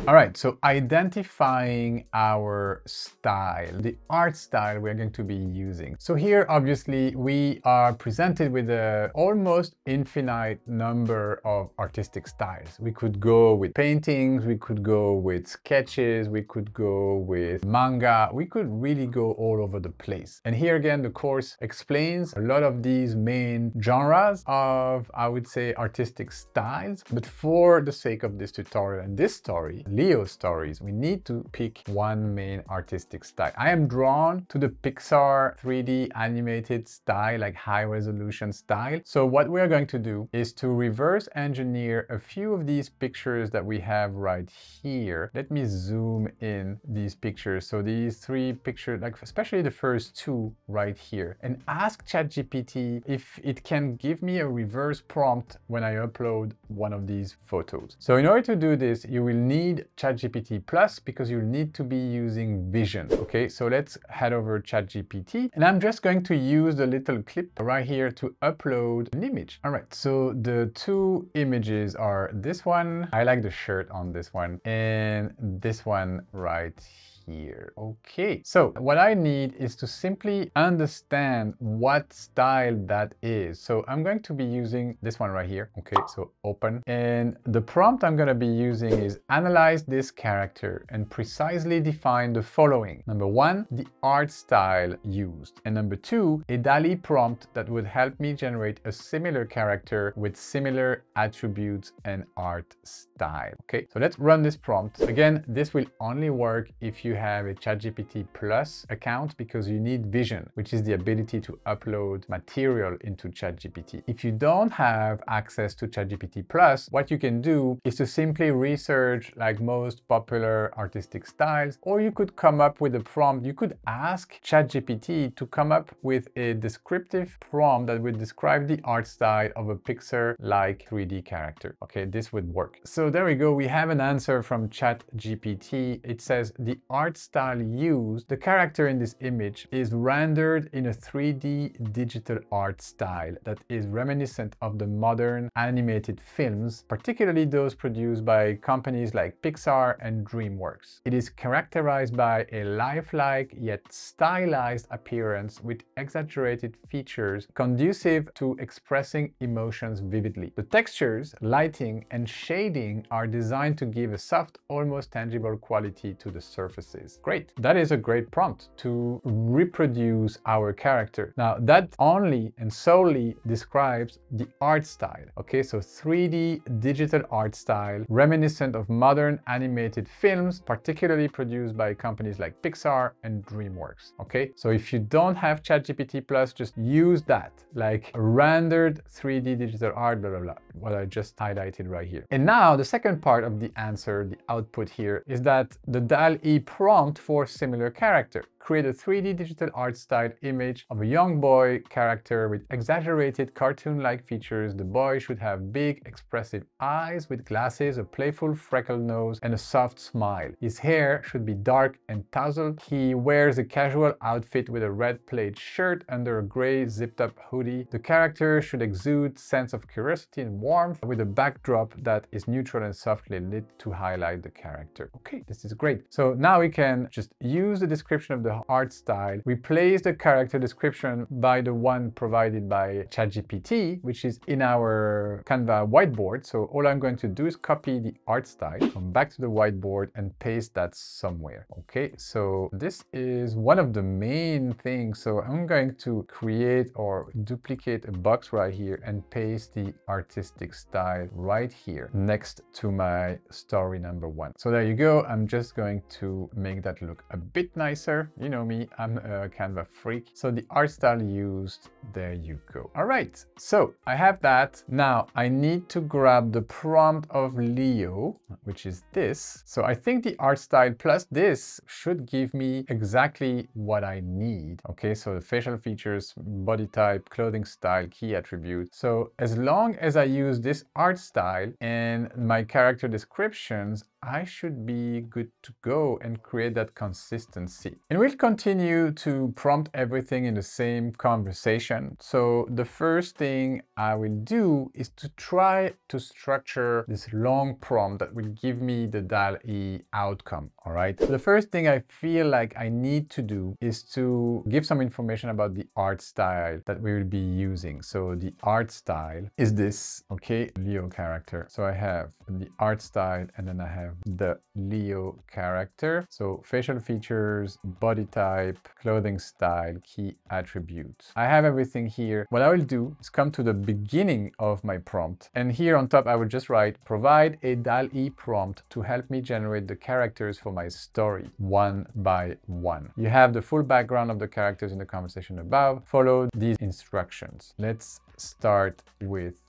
All right, so identifying our style, the art style we're going to be using. So here, obviously, we are presented with an almost infinite number of artistic styles. We could go with paintings, we could go with sketches, we could go with manga, we could really go all over the place. And here again, the course explains a lot of these main genres of, I would say, artistic styles. But for the sake of this tutorial and this story, Leo stories, we need to pick one main artistic style. I am drawn to the Pixar 3D animated style, like high resolution style. So what we are going to do is to reverse engineer a few of these pictures that we have right here. Let me zoom in these pictures. So these 3 pictures, like especially the first 2 right here, and ask ChatGPT if it can give me a reverse prompt when I upload one of these photos. So in order to do this, you will need ChatGPT Plus because you'll need to be using Vision. Okay, so let's head over ChatGPT, and I'm just going to use the little clip right here to upload an image. All right, so the 2 images are this one. I like the shirt on this one, and this one right here. Okay, so what I need is to simply understand what style that is. So I'm going to be using this one right here. Okay, so open. And the prompt I'm going to be using is analyze this character and precisely define the following. Number 1, the art style used. And number 2, a DALL-E prompt that would help me generate a similar character with similar attributes and art style. Okay, so let's run this prompt. Again, this will only work if you have a ChatGPT Plus account, because you need Vision, which is the ability to upload material into ChatGPT. If you don't have access to ChatGPT Plus, what you can do is to simply research like most popular artistic styles, or you could come up with a prompt. You could ask ChatGPT to come up with a descriptive prompt that would describe the art style of a Pixar-like 3D character. Okay, this would work. So there we go. We have an answer from ChatGPT. It says the art style used, the character in this image is rendered in a 3D digital art style that is reminiscent of the modern animated films, particularly those produced by companies like Pixar and DreamWorks. It is characterized by a lifelike yet stylized appearance with exaggerated features conducive to expressing emotions vividly. The textures, lighting, and shading are designed to give a soft, almost tangible quality to the surfaces. glasses. Great. That is a great prompt to reproduce our character. Now, that only and solely describes the art style. Okay, so 3D digital art style, reminiscent of modern animated films, particularly produced by companies like Pixar and DreamWorks. Okay, so if you don't have ChatGPT Plus, just use that, like rendered 3D digital art, blah, blah, blah, what I just highlighted right here. And now the second part of the answer, the output here, is that the DALL-E prompt for similar character. Create a 3D digital art style image of a young boy character with exaggerated cartoon-like features. The boy should have big, expressive eyes with glasses, a playful freckled nose, and a soft smile. His hair should be dark and tousled. He wears a casual outfit with a red plaid shirt under a gray zipped-up hoodie. The character should exude sense of curiosity and warmth with a backdrop that is neutral and softly lit to highlight the character. Okay, this is great. So now we can just use the description of the art style, replace the character description by the one provided by ChatGPT, which is in our Canva whiteboard. So all I'm going to do is copy the art style, come back to the whiteboard and paste that somewhere. Okay, so this is one of the main things. So I'm going to create or duplicate a box right here and paste the artistic style right here next to my story number 1. So there you go. I'm just going to make that look a bit nicer. You know me, I'm a Canva freak. So the art style used, there you go. All right, so I have that. Now I need to grab the prompt of Leo, which is this. So I think the art style plus this should give me exactly what I need. Okay, so the facial features, body type, clothing style, key attribute. So as long as I use this art style and my character descriptions, I should be good to go and create that consistency. And we'll continue to prompt everything in the same conversation. So the first thing I will do is to try to structure this long prompt that will give me the DALL-E outcome. All right. So the first thing I feel like I need to do is to give some information about the art style that we will be using. So the art style is this, okay, Leo character. So I have the art style and then I have the Leo character. So facial features, body type, clothing style, key attributes. I have everything here. What I will do is come to the beginning of my prompt. And here on top, I will just write, provide a DALL-E prompt to help me generate the characters for my story one by one. You have the full background of the characters in the conversation above. Follow these instructions. Let's start with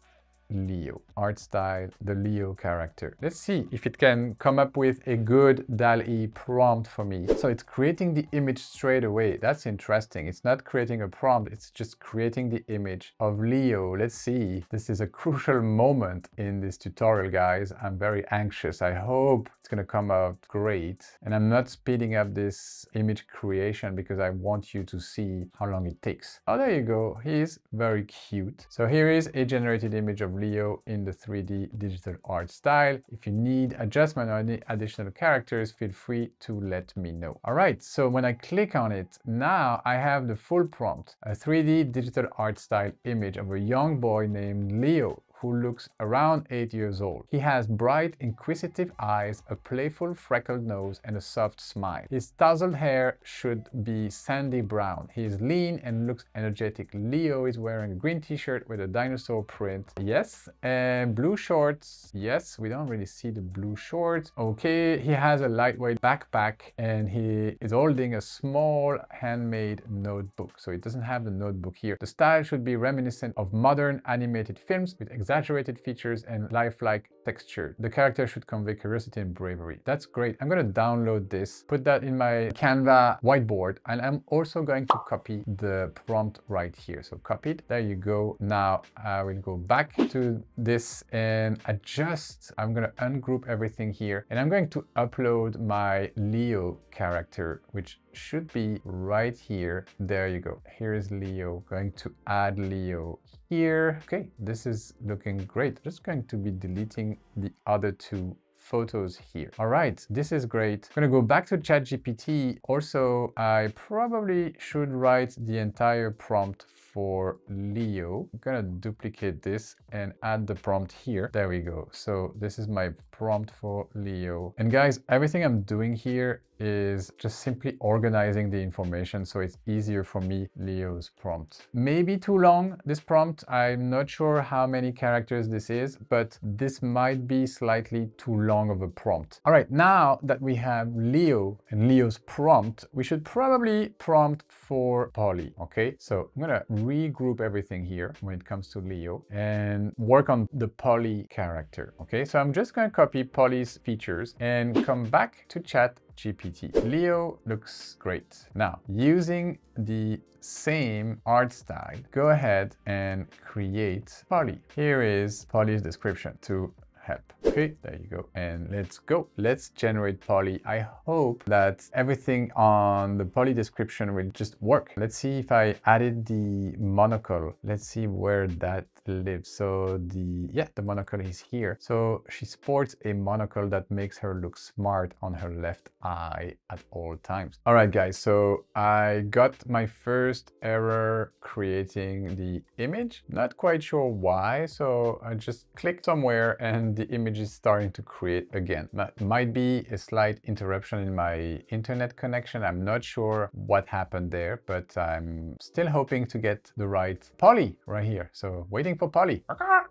Leo. Art style, the Leo character. Let's see if it can come up with a good DALL-E prompt for me. So it's creating the image straight away. That's interesting. It's not creating a prompt, it's just creating the image of Leo. Let's see. This is a crucial moment in this tutorial, guys. I'm very anxious. I hope it's gonna come out great. And I'm not speeding up this image creation because I want you to see how long it takes. Oh, there you go. He's very cute. So here is a generated image of Leo in the 3D digital art style. If you need adjustment or any additional characters, feel free to let me know. All right, so when I click on it, now I have the full prompt, a 3D digital art style image of a young boy named Leo, who looks around 8 years old. He has bright, inquisitive eyes, a playful freckled nose, and a soft smile. His tousled hair should be sandy brown. He is lean and looks energetic. Leo is wearing a green t-shirt with a dinosaur print. Yes. And blue shorts. Yes, we don't really see the blue shorts. Okay, he has a lightweight backpack and he is holding a small handmade notebook. So it doesn't have the notebook here. The style should be reminiscent of modern animated films with exaggerated features and lifelike texture. The character should convey curiosity and bravery. That's great. I'm going to download this, put that in my Canva whiteboard, and I'm also going to copy the prompt right here. So copied. There you go. Now I will go back to this and adjust. I'm going to ungroup everything here and I'm going to upload my Leo character, which should be right here. There you go. Here is Leo. Going to add Leo here. Okay, this is looking great. Just going to be deleting the other two photos here. All right, this is great. I'm gonna go back to ChatGPT. Also, I probably should write the entire prompt for Leo. I'm gonna duplicate this and add the prompt here. There we go. So this is my prompt for Leo. And guys, everything I'm doing here is just simply organizing the information so it's easier for me. Leo's prompt. Maybe too long, this prompt. I'm not sure how many characters this is, but this might be slightly too long of a prompt. All right, now that we have Leo and Leo's prompt, we should probably prompt for Polly, okay? So I'm gonna regroup everything here when it comes to Leo and work on the Polly character, okay? So I'm just gonna copy Polly's features and come back to ChatGPT. Leo looks great. Now, using the same art style, go ahead and create Polly. Here is Polly's description to help. Okay, there you go. And let's go. Let's generate Polly. I hope that everything on the Polly description will just work. Let's see if I added the monocle. Let's see where that lives. So the monocle is here. So she sports a monocle that makes her look smart on her left eye at all times. All right, guys. So I got my first error creating the image. Not quite sure why. So I just clicked somewhere and the image is starting to create again. That might be a slight interruption in my internet connection. I'm not sure what happened there, but I'm still hoping to get the right Polly right here. So waiting for Polly.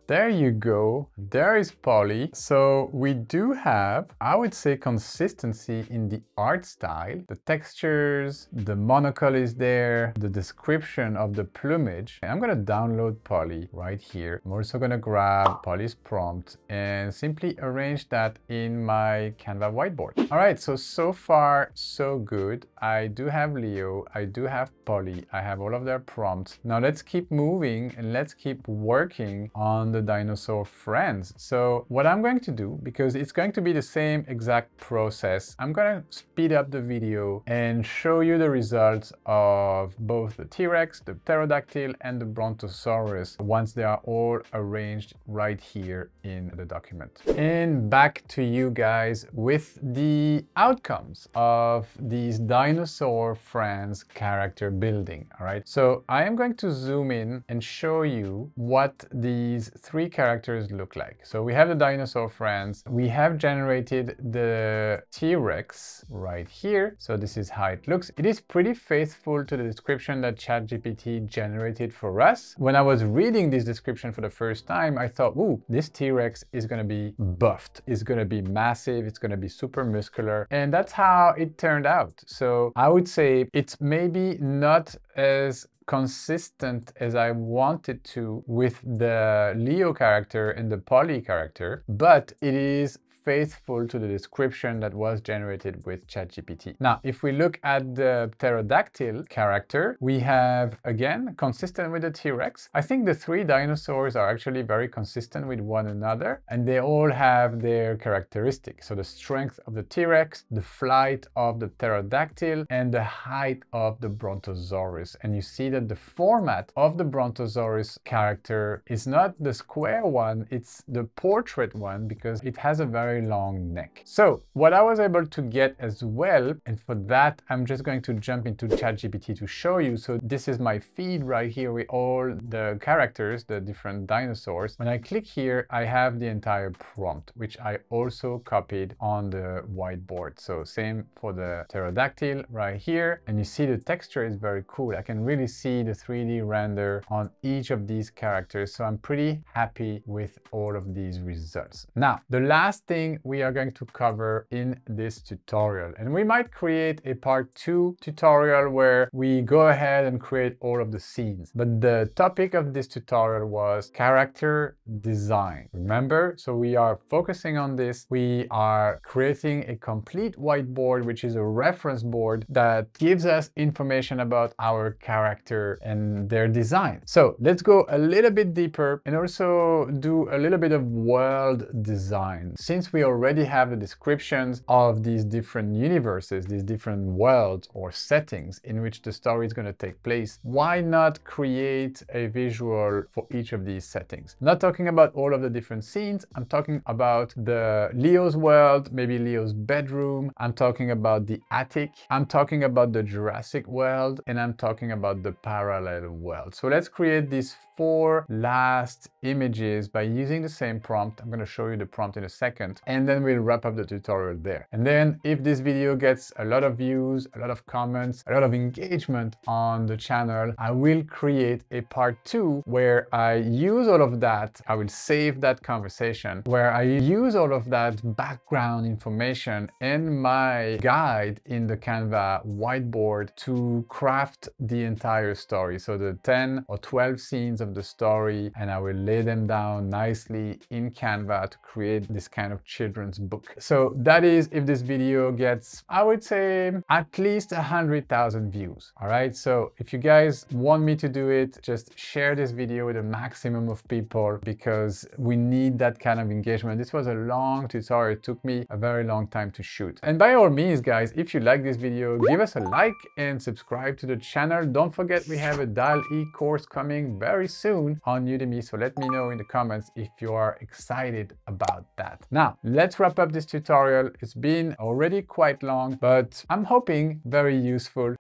There you go. There is Polly. So we do have, I would say, consistency in the art style. The textures, the monocle is there, the description of the plumage. I'm going to download Polly right here. I'm also going to grab Polly's prompt and simply arrange that in my Canva whiteboard. All right, so far, so good. I do have Leo, I do have Polly, I have all of their prompts. Now let's keep moving and let's keep working on the dinosaur friends. So what I'm going to do, because it's going to be the same exact process, I'm going to speed up the video and show you the results of both the T-Rex, the pterodactyl, and the brontosaurus once they are all arranged right here in the document. And back to you guys with the outcomes of these dinosaur friends character building. All right, so I am going to zoom in and show you what these three characters look like. So we have the dinosaur friends, we have generated the T-Rex right here. So this is how it looks. It is pretty faithful to the description that ChatGPT generated for us. When I was reading this description for the first time, I thought, ooh, this T-Rex is going to be buffed, it's going to be massive, it's going to be super muscular, and that's how it turned out. So I would say it's maybe not as consistent as I wanted to with the Leo character and the Polly character, but it is faithful to the description that was generated with ChatGPT. Now, if we look at the pterodactyl character, we have, again, consistent with the T-Rex. I think the three dinosaurs are actually very consistent with one another, and they all have their characteristics. So the strength of the T-Rex, the flight of the pterodactyl, and the height of the brontosaurus. And you see that the format of the brontosaurus character is not the square one, it's the portrait one, because it has a very long neck. So what I was able to get as well, and for that I'm just going to jump into ChatGPT to show you. So this is my feed right here with all the characters, the different dinosaurs. When I click here, I have the entire prompt, which I also copied on the whiteboard. So same for the pterodactyl right here. And you see the texture is very cool. I can really see the 3D render on each of these characters. So I'm pretty happy with all of these results. Now, the last thing we are going to cover in this tutorial, and we might create a part 2 tutorial where we go ahead and create all of the scenes. But the topic of this tutorial was character design. Remember? So we are focusing on this. We are creating a complete whiteboard, which is a reference board that gives us information about our character and their design. So let's go a little bit deeper and also do a little bit of world design. Since since we already have the descriptions of these different universes, these different worlds or settings in which the story is going to take place, why not create a visual for each of these settings? I'm not talking about all of the different scenes. I'm talking about the Leo's world, maybe Leo's bedroom. I'm talking about the attic. I'm talking about the Jurassic world, and I'm talking about the parallel world. So let's create these 4 last images by using the same prompt. I'm going to show you the prompt in a second, and then we'll wrap up the tutorial there. And then if this video gets a lot of views, a lot of comments, a lot of engagement on the channel, I will create a part 2 where I use all of that. I will save that conversation where I use all of that background information in my guide in the Canva whiteboard to craft the entire story. So the 10 or 12 scenes of the story, and I will lay them down nicely in Canva to create this kind of children's book. So that is if this video gets, I would say, at least 100,000 views. All right, so if you guys want me to do it, just share this video with a maximum of people because we need that kind of engagement. This was a long tutorial. It took me a very long time to shoot. And by all means, guys, if you like this video, give us a like and subscribe to the channel. Don't forget we have a DALL-E course coming very soon on Udemy, so let me know in the comments if you are excited about that. Now, let's wrap up this tutorial. It's been already quite long, but I'm hoping very useful.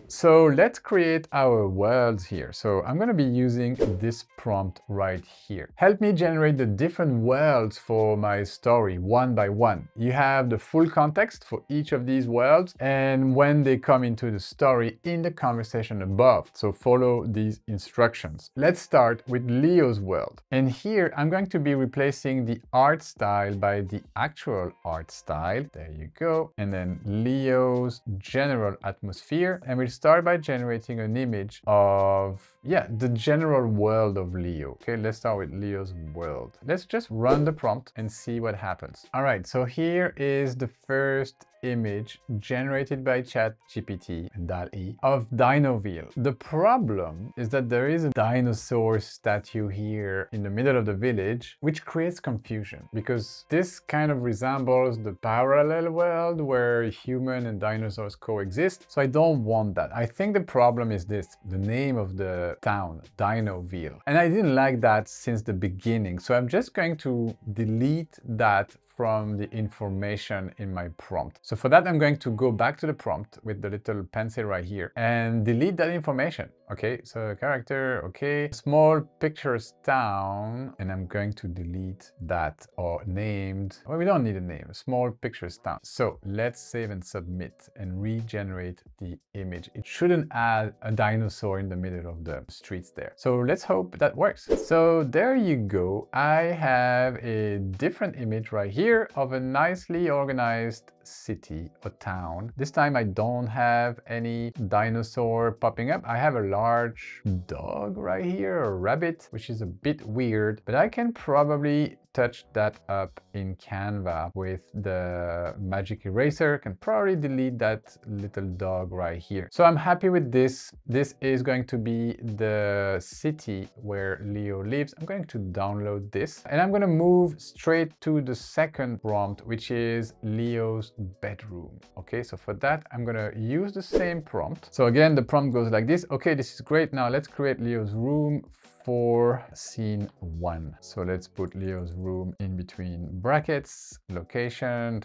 So let's create our worlds here. So I'm going to be using this prompt right here. Help me generate the different worlds for my story one by one. You have the full context for each of these worlds and when they come into the story in the conversation above. So follow these instructions. Let's start with Leo's world. And here I'm going to be replacing the art style by the actual art style. There you go. And then Leo's general atmosphere. And we'll start by generating an image of, the general world of Leo. Okay, let's start with Leo's world. Let's just run the prompt and see what happens. All right, so here is the first image generated by ChatGPT and DALL-E of Dinoville. The problem is that there is a dinosaur statue here in the middle of the village, which creates confusion because this kind of resembles the parallel world where human and dinosaurs coexist. So I don't want that. I think the problem is this, the name of the town, Dinoville. And I didn't like that since the beginning. So I'm just going to delete that from the information in my prompt. So for that, I'm going to go back to the prompt with the little pencil right here and delete that information. Okay, so character, okay, small pictures town, and I'm going to delete that or named, well, we don't need a name, small pictures town. So let's save and submit and regenerate the image. It shouldn't add a dinosaur in the middle of the streets there. So let's hope that works. So there you go. I have a different image right here of a nicely organized city or town. This time I don't have any dinosaur popping up. I have a large dog right here, a rabbit, which is a bit weird, but I can probably touch that up in Canva with the magic eraser. Can probably delete that little dog right here. So I'm happy with this. This is going to be the city where Leo lives. I'm going to download this and I'm going to move straight to the second prompt, which is Leo's bedroom. Okay, so for that, I'm going to use the same prompt. So again, the prompt goes like this. Okay, this is great. Now let's create Leo's room for scene 1. So let's put Leo's room in between brackets, location,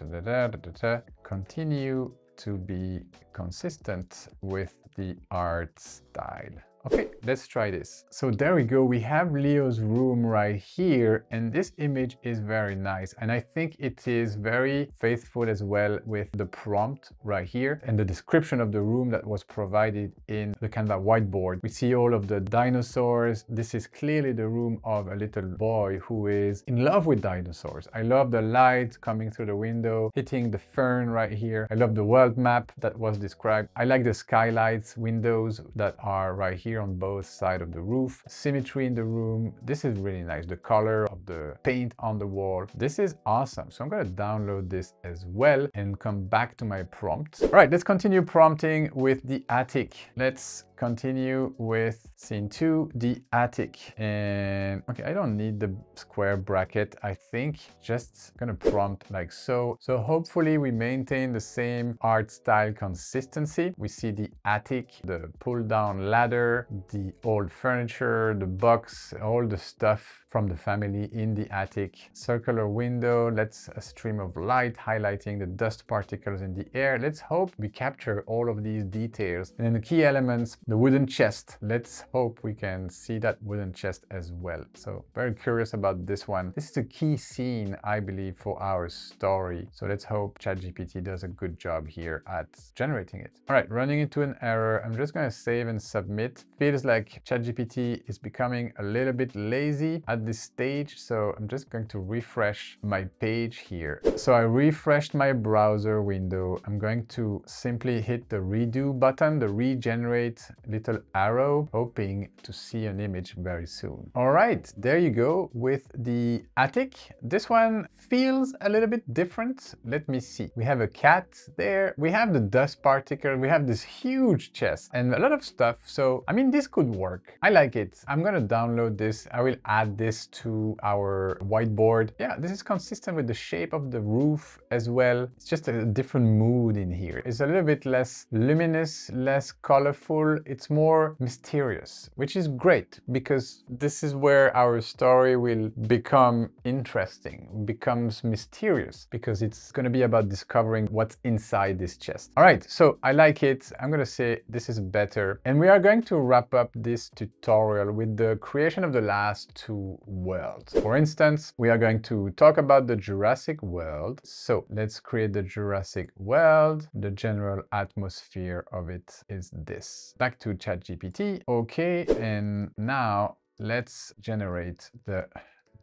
continue to be consistent with the art style. Okay, let's try this. So there we go. We have Leo's room right here, and this image is very nice. And I think it is very faithful as well with the prompt right here and the description of the room that was provided in the Canva whiteboard. We see all of the dinosaurs. This is clearly the room of a little boy who is in love with dinosaurs. I love the light coming through the window, hitting the fern right here. I love the world map that was described. I like the skylights, windows that are right here on both sides of the roof. Symmetry in the room. This is really nice. The color of the paint on the wall. This is awesome. So I'm going to download this as well and come back to my prompt. All right, let's continue prompting with the attic. Let's continue with scene 2, the attic. And okay, I don't need the square bracket. I think just gonna prompt like so. So hopefully we maintain the same art style consistency. We see the attic, the pull down ladder, the old furniture, the box, all the stuff from the family in the attic. Circular window, let's a stream of light highlighting the dust particles in the air. Let's hope we capture all of these details. And then the key elements, the wooden chest. Let's hope we can see that wooden chest as well. So very curious about this one. This is a key scene, I believe, for our story. So let's hope ChatGPT does a good job here at generating it. All right, running into an error. I'm just going to save and submit. Feels like ChatGPT is becoming a little bit lazy at this stage. So I'm just going to refresh my page here. So I refreshed my browser window. I'm going to simply hit the redo button, the regenerate little arrow, hoping to see an image very soon. All right, there you go with the attic. This one feels a little bit different. Let me see. We have a cat there. We have the dust particle. We have this huge chest and a lot of stuff. So, I mean, this could work. I like it. I'm going to download this. I will add this to our whiteboard. Yeah, this is consistent with the shape of the roof as well. It's just a different mood in here. It's a little bit less luminous, less colorful. It's more mysterious, which is great because this is where our story will become interesting, becomes mysterious, because it's going to be about discovering what's inside this chest. All right, so I like it. I'm going to say this is better. And we are going to wrap up this tutorial with the creation of the last two worlds. For instance, we are going to talk about the Jurassic world. So let's create the Jurassic world. The general atmosphere of it is this. Back to ChatGPT. Okay, and now let's generate the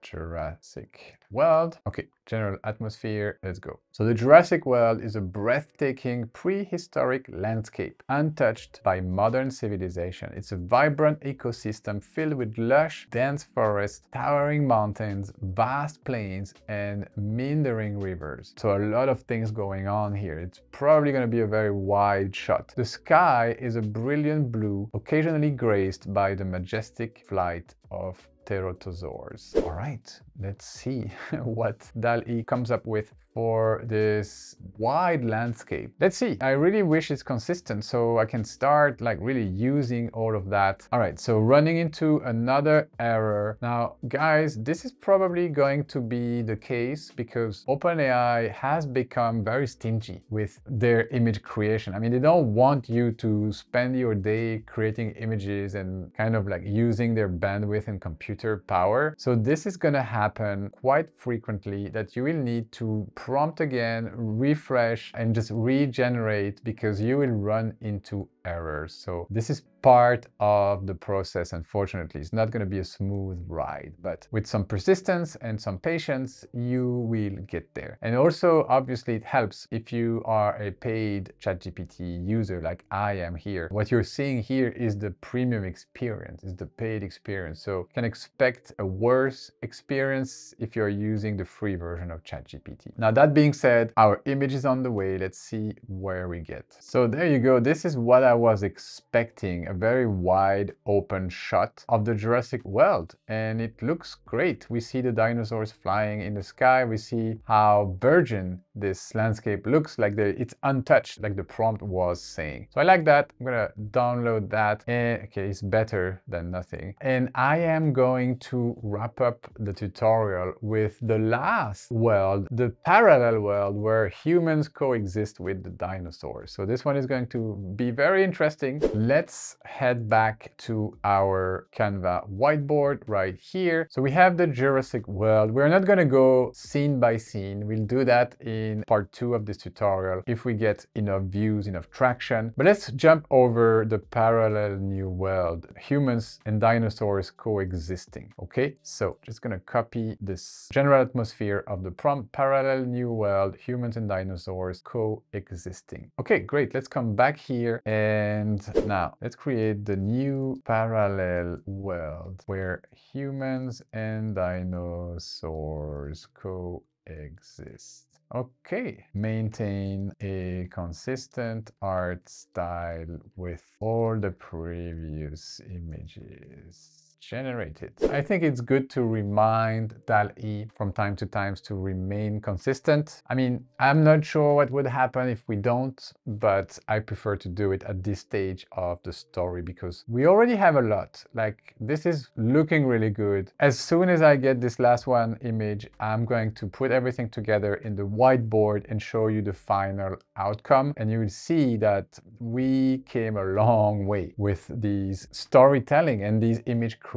Jurassic world. Okay, general atmosphere, let's go. So the Jurassic world is a breathtaking prehistoric landscape, untouched by modern civilization. It's a vibrant ecosystem filled with lush, dense forests, towering mountains, vast plains, and meandering rivers. So a lot of things going on here. It's probably going to be a very wide shot. The sky is a brilliant blue, occasionally graced by the majestic flight of pterosaurs. All right, let's see what DALL-E comes up with for this wide landscape. Let's see. I really wish it's consistent so I can start like really using all of that. All right, so running into another error. Now, guys, this is probably going to be the case because OpenAI has become very stingy with their image creation. I mean, they don't want you to spend your day creating images and kind of like using their bandwidth and computer power. So this is going to happen quite frequently, that you will need to prompt again, refresh, and just regenerate because you will run into errors. So this is part of the process. Unfortunately, it's not going to be a smooth ride, but with some persistence and some patience, you will get there. And also, obviously, it helps if you are a paid ChatGPT user like I am here. What you're seeing here is the premium experience, is the paid experience. So you can expect a worse experience if you're using the free version of ChatGPT. Now, that being said, our image is on the way. Let's see where we get. So there you go. This is what I was expecting, a very wide open shot of the Jurassic world, and it looks great. We see the dinosaurs flying in the sky. We see how virgin this landscape looks, like it's untouched, like the prompt was saying. So I like that. I'm gonna download that. And okay, it's better than nothing. And I am going to wrap up the tutorial with the last world, the parallel world where humans coexist with the dinosaurs. So this one is going to be very interesting. Let's head back to our Canva whiteboard right here. So we have the Jurassic world. We're not going to go scene by scene. We'll do that in part 2 of this tutorial if we get enough views, enough traction. But let's jump over the parallel new world, humans and dinosaurs coexisting. Okay, so just going to copy this general atmosphere of the prompt, parallel new world, humans and dinosaurs coexisting. Okay, great. Let's come back here, and now let's create the new parallel world where humans and dinosaurs coexist. Okay, maintain a consistent art style with all the previous images generated. I think it's good to remind DALL-E from time to time to remain consistent. I mean, I'm not sure what would happen if we don't, but I prefer to do it at this stage of the story because we already have a lot. Like, this is looking really good. As soon as I get this last one image, I'm going to put everything together in the whiteboard and show you the final outcome. And you will see that we came a long way with these storytelling and these image creation.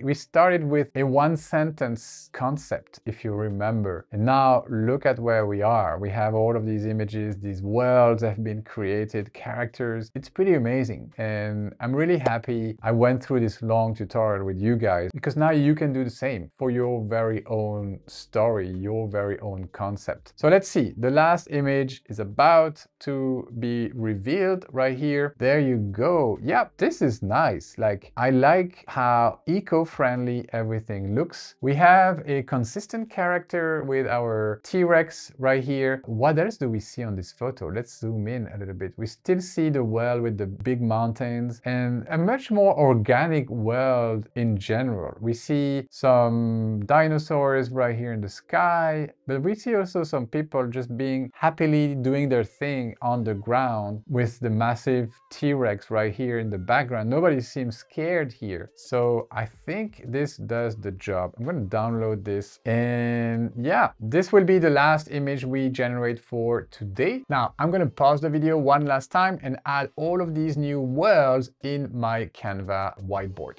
We started with a one-sentence concept, if you remember. And now look at where we are. We have all of these images, these worlds have been created, characters. It's pretty amazing. And I'm really happy I went through this long tutorial with you guys because now you can do the same for your very own story, your very own concept. So let's see. The last image is about to be revealed right here. There you go. Yep, this is nice. Like, I like how eco-friendly everything looks. We have a consistent character with our T-Rex right here. What else do we see on this photo? Let's zoom in a little bit. We still see the world with the big mountains and a much more organic world in general. We see some dinosaurs right here in the sky, but we see also some people just being happily doing their thing on the ground with the massive T-Rex right here in the background. Nobody seems scared here. So I think this does the job. I'm going to download this, and yeah, this will be the last image we generate for today. Now I'm going to pause the video one last time and add all of these new worlds in my Canva whiteboard.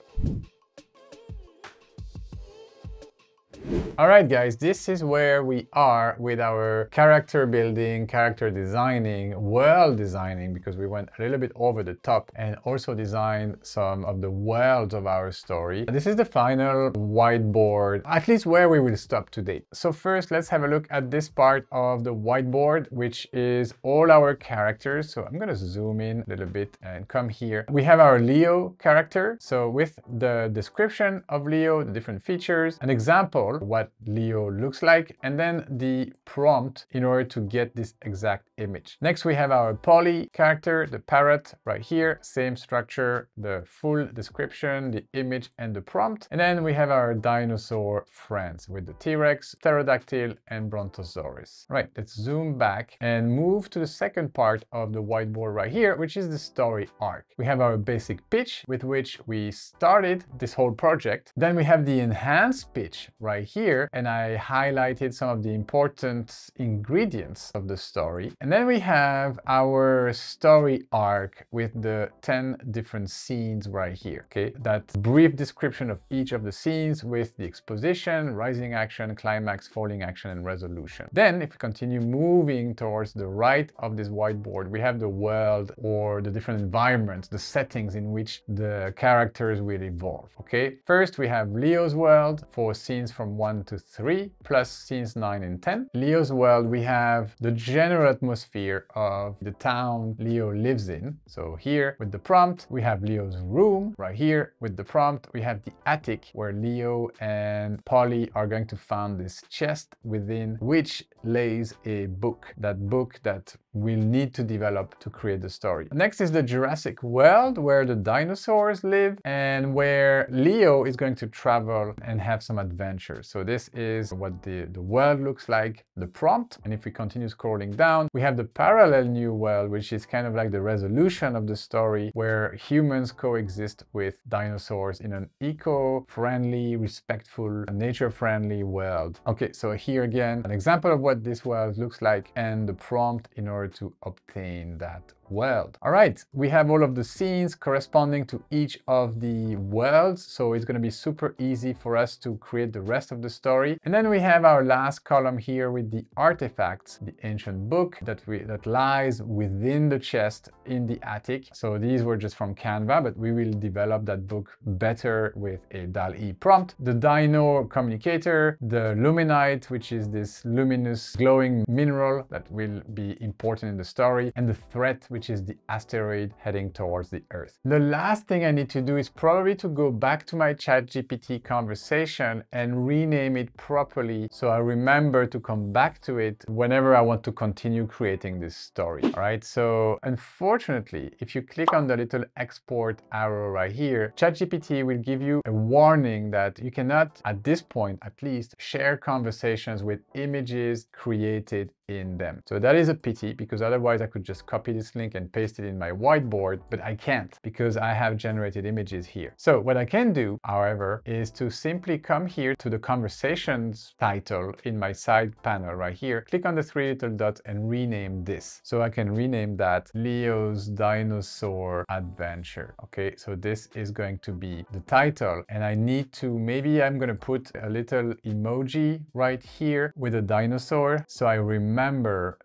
All right, guys, this is where we are with our character building, character designing, world designing, because we went a little bit over the top and also designed some of the worlds of our story. This is the final whiteboard, at least where we will stop today. So first, let's have a look at this part of the whiteboard, which is all our characters. So I'm going to zoom in a little bit and come here. We have our Leo character. So with the description of Leo, the different features, an example what Leo looks like, and then the prompt in order to get this exact image. Next, we have our Polly character, the parrot right here, same structure, the full description, the image, and the prompt. And then we have our dinosaur friends with the T-Rex, pterodactyl, and brontosaurus. Right, let's zoom back and move to the second part of the whiteboard right here, which is the story arc. We have our basic pitch with which we started this whole project. Then we have the enhanced pitch right here, and I highlighted some of the important ingredients of the story. And then we have our story arc with the 10 different scenes right here, okay? That brief description of each of the scenes with the exposition, rising action, climax, falling action, and resolution. Then if we continue moving towards the right of this whiteboard, we have the world or the different environments, the settings in which the characters will evolve, okay? First, we have Leo's world for scenes from 1 to 3, plus scenes 9 and 10. Leo's world, we have the general atmosphere of the town Leo lives in. So here with the prompt, we have Leo's room. Right here with the prompt, we have the attic where Leo and Polly are going to find this chest within which lays a book. That book that we'll need to develop to create the story. Next is the Jurassic world where the dinosaurs live and where Leo is going to travel and have some adventures. So this is what the world looks like, the prompt. And if we continue scrolling down, we have the parallel new world, which is kind of like the resolution of the story where humans coexist with dinosaurs in an eco-friendly, respectful, nature-friendly world. Okay, so here again, an example of what this world looks like and the prompt in order to obtain that world. All right, we have all of the scenes corresponding to each of the worlds, so it's going to be super easy for us to create the rest of the story. And then we have our last column here with the artifacts, the ancient book that lies within the chest in the attic. So these were just from Canva, but we will develop that book better with a DALL-E prompt. The dino communicator, the luminite, which is this luminous glowing mineral that will be important in the story, and the threat, which which is the asteroid heading towards the Earth. The last thing I need to do is probably to go back to my ChatGPT conversation and rename it properly so I remember to come back to it whenever I want to continue creating this story. All right, so unfortunately, if you click on the little export arrow right here, ChatGPT will give you a warning that you cannot, at this point at least, share conversations with images created in them. So that is a pity, because otherwise I could just copy this link and paste it in my whiteboard, but I can't because I have generated images here. So what I can do, however, is to simply come here to the conversations title in my side panel right here, click on the three little dots and rename this. So I can rename that Leo's Dinosaur Adventure. Okay, so this is going to be the title, and I need to, maybe I'm going to put a little emoji right here with a dinosaur, so I remember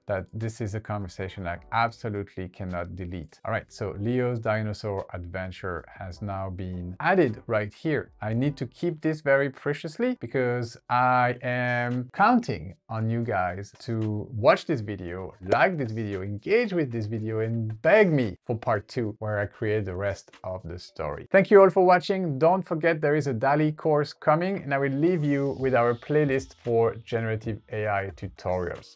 that this is a conversation I absolutely cannot delete. All right, so Leo's Dinosaur Adventure has now been added right here. I need to keep this very preciously because I am counting on you guys to watch this video, like this video, engage with this video, and beg me for part 2 where I create the rest of the story. Thank you all for watching. Don't forget there is a DALL-E course coming, and I will leave you with our playlist for generative AI tutorials.